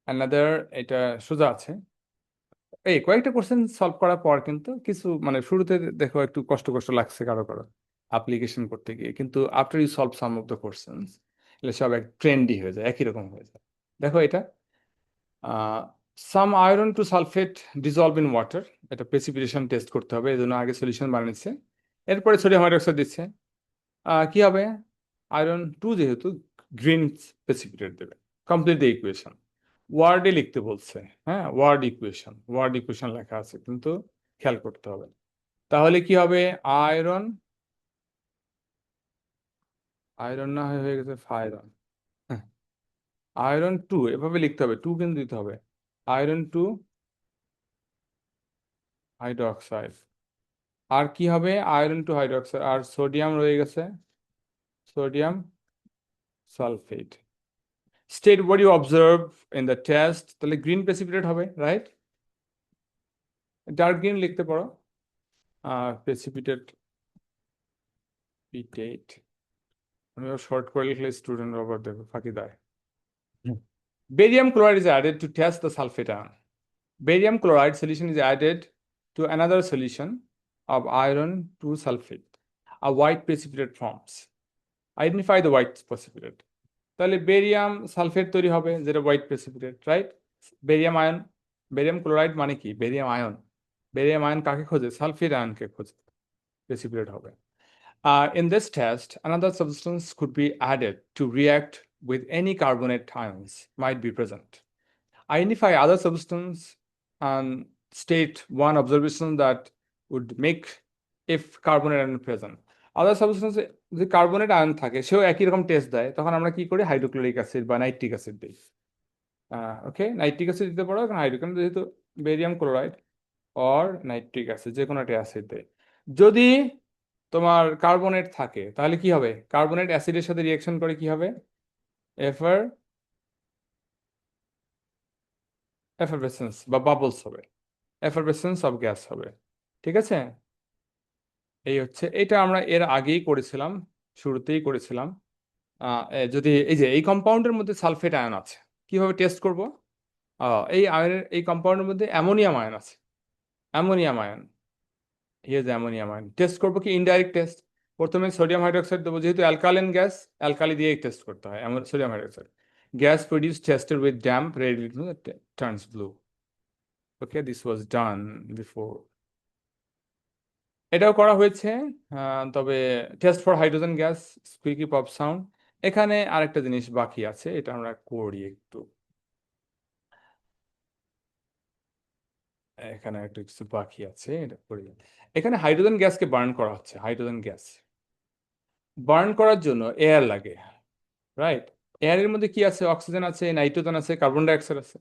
অ্যানাদার, এটা সোজা আছে। এই কয়েকটা কোশ্চেন সলভ করার পর কিন্তু কিছু মানে শুরুতে দেখো একটু কষ্ট কষ্ট লাগছে কারো কারো অ্যাপ্লিকেশন করতে গিয়ে, কিন্তু after you solve some of the questions এগুলো সব এক ট্রেন্ডই হয়ে যায়, একই রকম হয়ে যায়। দেখো এটা, some iron two sulphate dissolve in water, এটা প্রেসিপিটেশন টেস্ট করতে হবে, এই জন্য আগে সলিউশন বানিয়েছে, এরপরে সোডিয়াম হাইড্রোক্সাইড দিচ্ছে। কি হবে? আয়রন টু যেহেতু গ্রিন প্রেসিপিটেট দেবে। কমপ্লিট দ্য ইকুয়েশন, ওয়ার্ডে লিখতে বলছে, হ্যাঁ ওয়ার্ড ইকুয়েশন, ওয়ার্ড ইকুয়েশন লেখা আছে কিন্তু খেয়াল করতে হবে। তাহলে কি হবে? আয়রন, আয়রন না হয়ে হয়ে গেছে ফায়রন। আয়রন টু এভাবে লিখতে হবে, টু কিন্তু দিতে হবে, আয়রন টু হাইড্রোক্সাইড। আর কি হবে? আয়রন টু হাইড্রোক্সাইড, আর সোডিয়াম রয়ে গেছে, sodium sulphate. State what you observe in the test, তাহলে গ্রিন প্রেসিপিটেট হবে, রাইট? ডার্ক গ্রিন লিখতে পারো, প্রেসিপিটেট, পিটেট। আমি শর্ট করে লিখলে স্টুডেন্ট আবার দেখো ফাঁকি দেয়। Barium chloride is added to test the sulfate ion. Barium chloride solution is added to another solution of iron 2 sulfate. A white precipitate forms. Identify the white precipitate. তাহলে barium sulphate তৈরি হবে, যেটা white precipitate, right? Barium ion, barium chloride মানে কি? Barium ion. Barium ion কাকে খোঁজে? Sulphate আয়নকে খোঁজে, precipitate হবে। In this test, another substance could be added to react with any carbonate ions might be present. Identify other substance and state one observation that would make if carbonate ion present. Other substance যদি carbonate ion থাকে সেও একই রকম test দেয়, তখন আমরা কি করি? হাইড্রোক্লোরিক অ্যাসিড বা নাইট্রিক অ্যাসিড দিই। ওকে, নাইট্রিক অ্যাসিড দিতে পারো, কারণ হাইড্রোকার্বন যেহেতু barium chloride or nitric acid যে কোনো একটা অ্যাসিড দেয়। যদি তোমার কার্বনেট থাকে তাহলে কি হবে? কার্বনেট অ্যাসিডের সাথে রিয়াকশন করে কি হবে? এফার, এফারভেসেন্স বা বাবলস হবে, এফারভেসেন্স অফ গ্যাস হবে, ঠিক আছে? এই হচ্ছে, এটা আমরা এর আগেই করেছিলাম, শুরুতেই করেছিলাম। যদি এই যে এই কম্পাউন্ডের মধ্যে সালফেট আয়ন আছে, কিভাবে টেস্ট করব? এই আয়নের, এই কম্পাউন্ডের মধ্যে অ্যামোনিয়াম আয়ন আছে, ammonium ion, here ammonium ion. Test করবো কি? Indirect test. প্রথমে সোডিয়াম হাইড্রোক্সাইড দেবো, যেহেতু অ্যালকালিন গ্যাস, অ্যালকালি দিয়ে টেস্ট করতে হয় sodium hydroxide. Gas produce tested with damp ready turns blue. Okay, this was done before. এটাও করা হয়েছে, তবে test for hydrogen gas, squeaky pop sound. এখানে আরেকটা জিনিস বাকি আছে, এটা আমরা করি একটু। এখানে একটা কিছু বাকি আছে, এটা করি। এখানে হাইড্রোজেন গ্যাসকে বার্ন করা হচ্ছে, হাইড্রোজেন গ্যাস বার্ন করার জন্য এয়ার লাগে, রাইট? এয়ারের মধ্যে কি আছে? অক্সিজেন আছে, নাইট্রোজেন আছে, কার্বন ডাইঅক্সাইড আছে।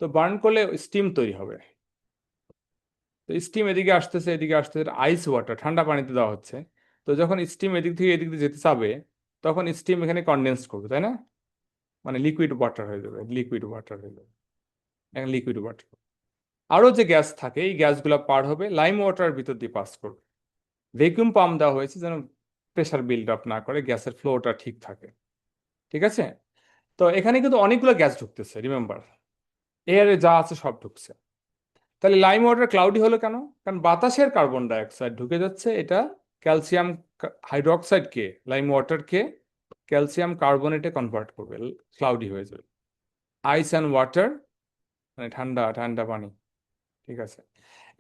তো বার্ন করলে স্টিম তৈরি হবে। তো স্টিম এদিকে আসতেছে, এদিকে আসতেছে, আইস ওয়াটার, ঠান্ডা পানিতে দেওয়া হচ্ছে। তো যখন স্টিম এদিক থেকে এদিক দিয়ে যেতে চাবে, তখন স্টিম এখানে কনডেন্স করবে, তাই না? মানে লিকুইড ওয়াটার হয়ে যাবে, লিকুইড ওয়াটার হয়ে যাবে, এখন লিকুইড ওয়াটার। আরো যে গ্যাস থাকে, এই গ্যাসগুলো পার হবে, লাইম ওয়াটার ভিতর দিয়ে পাস করবে। ভ্যাকুয়াম পাম্প দেওয়া হয়েছে যেন প্রেশার বিল্ড আপ না করে, গ্যাসের ফ্লোটা ঠিক থাকে, ঠিক আছে? তো এখানে কিন্তু অনেকগুলো গ্যাস ঢুকতেছে, রিমেম্বার, এয়ারে যা আছে সব ঢুকছে। তাহলে লাইম ওয়াটার ক্লাউডি হলো কেন? কারণ বাতাসের কার্বন ডাই অক্সাইড ঢুকে যাচ্ছে, এটা ক্যালসিয়াম হাইড্রোক্সাইডকে, লাইম ওয়াটারকে ক্যালসিয়াম কার্বনেটে কনভার্ট করবে, ক্লাউডি হয়ে যাবে। আইস অ্যান্ড ওয়াটার মানে ঠান্ডা ঠান্ডা পানি। ঠিক আছে,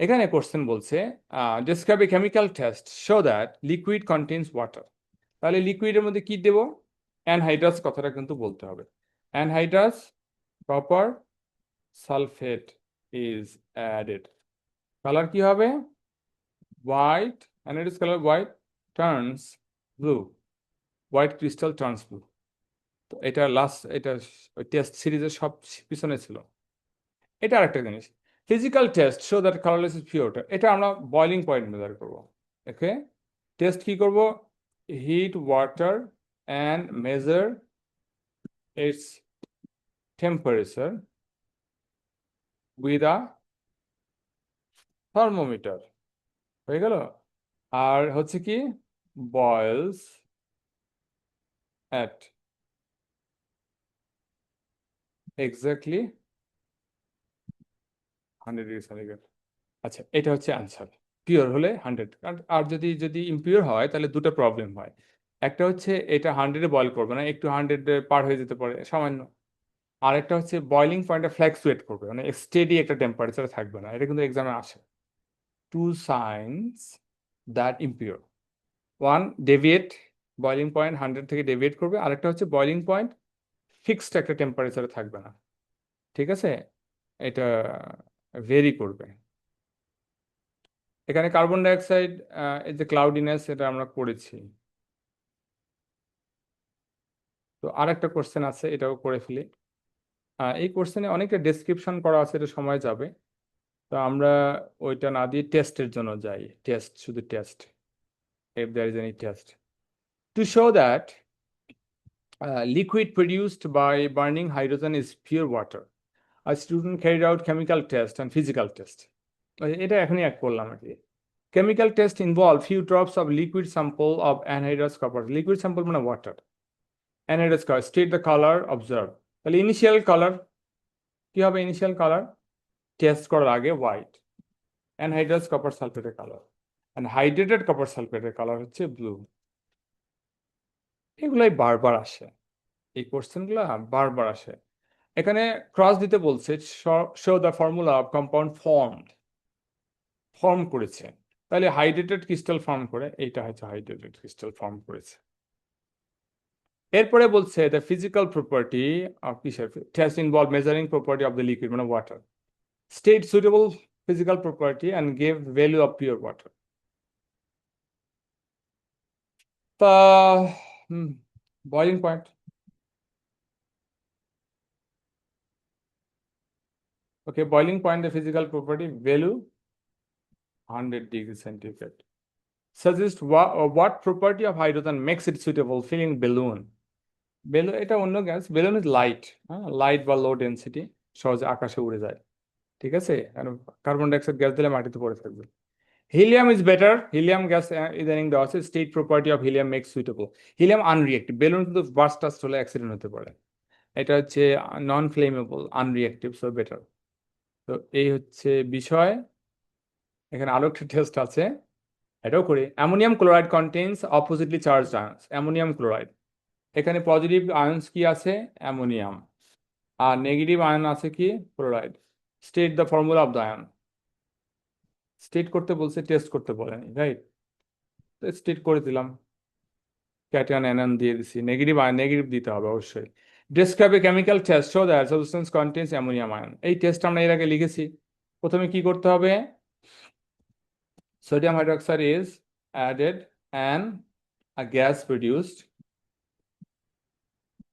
এখানে কোশ্চেন বলছে describe a chemical test show that liquid contains water. তাহলে লিকুইডের মধ্যে কি দেব? অ্যানহাইড্রাস কথাটা কিন্তু বলতে হবে। Anhydrous copper sulphate is added. Colour কি হবে? White, anhydrous colour white turns blue, white crystal turns blue. তো এটা লাস্ট, এটা টেস্ট সিরিজের সব পিছনে ছিল। এটা আরেকটা জিনিস, physical test show that colourless is pure. এটা আমরা বয়লিং পয়েন্ট মেজার করব। ওকে, টেস্ট কি করব? Heat water and measure its temperature with a thermometer. হয়ে গেল। আর হচ্ছে কি, boils at exactly 100 degree centigrade. আচ্ছা, এটা হচ্ছে অ্যান্সার। পিওর হলে 100, আর যদি যদি ইমপিওর হয় তাহলে দুটো প্রবলেম হয়। একটা হচ্ছে এটা 100-এ বয়েল করবে না, একটু 100 পার হয়ে যেতে পারে সামান্য। আর একটা হচ্ছে বয়লিং পয়েন্টটা ফ্ল্যাকচুয়েট করবে, মানে স্টেডি একটা টেম্পারেচারে থাকবে না। এটা কিন্তু এক্সামে আসে। Two signs that impure, one deviate, boiling point 100 থেকে ডেভিয়েট করবে, আরেকটা হচ্ছে বয়লিং পয়েন্ট ফিক্সড একটা টেম্পারেচারে থাকবে না। ঠিক আছে, এটা ভেরি করবে। এখানে কার্বন ডাইঅক্সাইড, এই যে ক্লাউডিনেস, এটা আমরা করেছি। তো আরেকটা কোশ্চেন আছে, এটাও করে ফেলি। এই কোশ্চেনে অনেকটা ডেসক্রিপশন করা আছে, এটা সময় যাবে। তো আমরা ওইটা না দিয়ে টেস্টের জন্য যাই। টেস্ট, শুধু test, if there is any test to show that liquid produced by burning hydrogen is pure water, a student carried out chemical test and physical test. এটা এখনই এক করলাম আর কি। Chemical test involve few drops of liquid sample of anhydrous copper. Liquid sample মানে water. Anhydrous copper. State the color observed. তাহলে initial colour কি হবে? Initial colour test করার আগে হোয়াইট। অ্যানহাইড্রাস কপার সালফেটের কালার, অ্যান্ড হাইড্রেটেড কপার সালফেটের colour হচ্ছে blue. এগুলাই বারবার আসে, এই কোশ্চেনগুলো বারবার আসে। এখানে ক্রস দিতে বলছে, show the formula of compound form করেছে। তাহলে হাইড্রেটেড ক্রিস্টাল ফর্ম করে, এইটা হচ্ছে হাইড্রেটেড ক্রিস্টাল ফর্ম করেছে। এরপরে বলছে দ্য ফিজিক্যাল প্রপার্টি অফ কিসের test involve measuring property of the liquid মানে water, state suitable physical property and give value of pure water. তা boiling point, okay, boiling point, the physical property value 100 degree centigrade. Suggest what property of hydrogen makes it suitable filling balloon. Balloon এটা অন্য gas, balloon is light, হ্যাঁ, light বা লো density, সহজে আকাশে উড়ে যায়। ঠিক আছে, কারণ কার্বন ডাইঅক্সাইড গ্যাস দিলে মাটিতে পড়ে থাকবে। Helium is better, helium gas ইদানিং দেওয়া আছে, state property of helium makes suitable. Helium unreactive, balloon কিন্তু বার্স্ট টাস্ট হলে অ্যাক্সিডেন্ট হতে পারে। এটা হচ্ছে non flammable, unreactive, so better. তো এই হচ্ছে বিষয়। এখানে আরো একটা টেস্ট আছে, এটাও করি। Ammonium chloride contains oppositely charge ions. Ammonium chloride, এখানে পজিটিভ আয়ন্স কি আছে? অ্যামোনিয়াম। আর নেগেটিভ আয়ন আছে কি? Chloride. State the formula of the ion. State করতে বলছে, টেস্ট করতে বলেনি, রাইট? স্টেট করে দিলাম, ক্যাটায়ন অ্যানায়ন দিয়ে দিছি, নেগেটিভ আয়ন নেগেটিভ দিতে হবে অবশ্যই। Describe a chemical test show that substance contains ammonium ion. এই টেস্ট আমরা এর আগে লিখেছি। প্রথমে কি করতে হবে? sodium hydroxide is added and a gas produced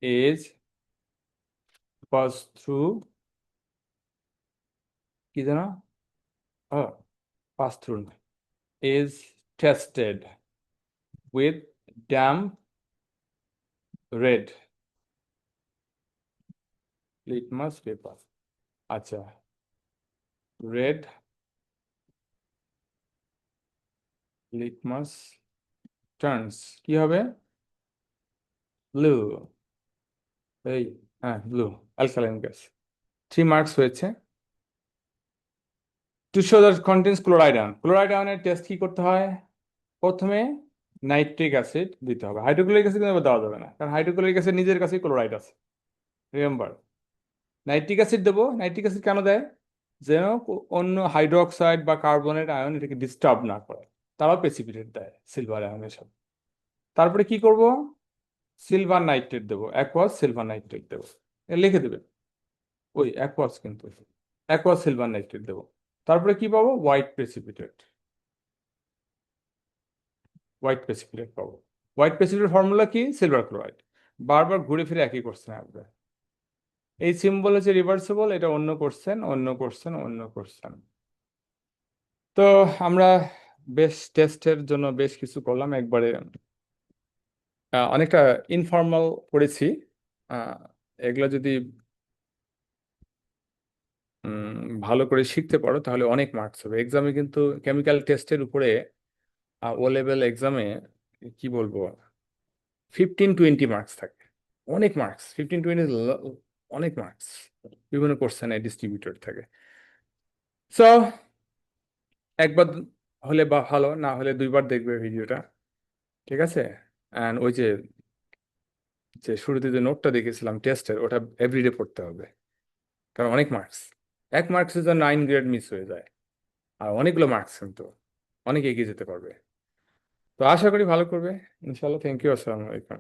is passed through, কি জানো? Pass through is tested with damp red litmus paper. আচ্ছা, red litmus turns কি হবে? ব্লু। এই, হ্যাঁ, ব্লু অ্যালকালাইন গ্যাস। 3 মার্কস হয়েছে। To show that contains chloride ion, chloride আয়নের test কি করতে হয়? প্রথমে নাইট্রিক অ্যাসিড দিতে হবে, হাইড্রোক্লোরিক অ্যাসিড কিন্তু দেওয়া যাবে না, কারণ হাইড্রোক্লোরিক অ্যাসিড নিজের কাছেই ক্লোরাইড আছে। রিমেম্বার, নাইট্রিক অ্যাসিড দেবো। নাইট্রিক অ্যাসিড কেন দেয়? যেন অন্য হাইড্রোক্সাইড বা কার্বনেট আয়ন এটাকে ডিস্টার্ব না করে, তারাও প্রেসিপিটেট দেয় সিলভার আয়নের সাথে। তারপরে কি করব? সিলভার নাইট্রেট দেবো, অ্যাকোয়াস সিলভার নাইট্রেট দেবো, লিখে দেবে ওই অ্যাকোয়াস, কিন্তু অ্যাকোয়াস সিলভার নাইট্রেট দেবো। তারপরে কি পাবো? হোয়াইট প্রেসিপিটেট, হোয়াইট প্রেসিপিটেট পাবো। হোয়াইট প্রেসিপিটেট ফর্মুলা কি? Silver chloride. বারবার ঘুরে ফিরে একই কোশ্চেন আসবে। এই সিম্বল হচ্ছে রিভার্সিবল, এটা অন্য কোশ্চেন, অন্য কোশ্চেন, অন্য কোশ্চেন। তো আমরা বেশ টেস্টের জন্য বেশ কিছু করলাম একবারে, অনেকটা ইনফর্মাল করেছি। আহ, এগুলো যদি ভালো করে শিখতে পারো তাহলে অনেক মার্কস হবে এক্সামে। কিন্তু কেমিক্যাল টেস্টের উপরে ও লেভেল এক্সামে কি বলবো, 15-20 মার্কস থাকে। অনেক মার্কস, 15-20, অনেক মার্কস বিভিন্ন কোশ্চেনে ডিস্ট্রিবিউটেড থাকে। সো একবার হলে বা ভালো, না হলে দুইবার দেখবে ভিডিওটা, ঠিক আছে? অ্যান্ড ওই যে যে শুরুতে যে নোটটা দেখেছিলাম টেস্টের, ওটা এভরিডে পড়তে হবে, কারণ অনেক মার্কস। এক মার্কসের জন্য 9 গ্রেড মিস হয়ে যায়, আর অনেকগুলো মার্কস কিন্তু অনেক এগিয়ে যেতে পারবে। তো আশা করি ভালো করবে ইনশাল্লাহ। থ্যাংক ইউ, আসসালামু আলাইকুম।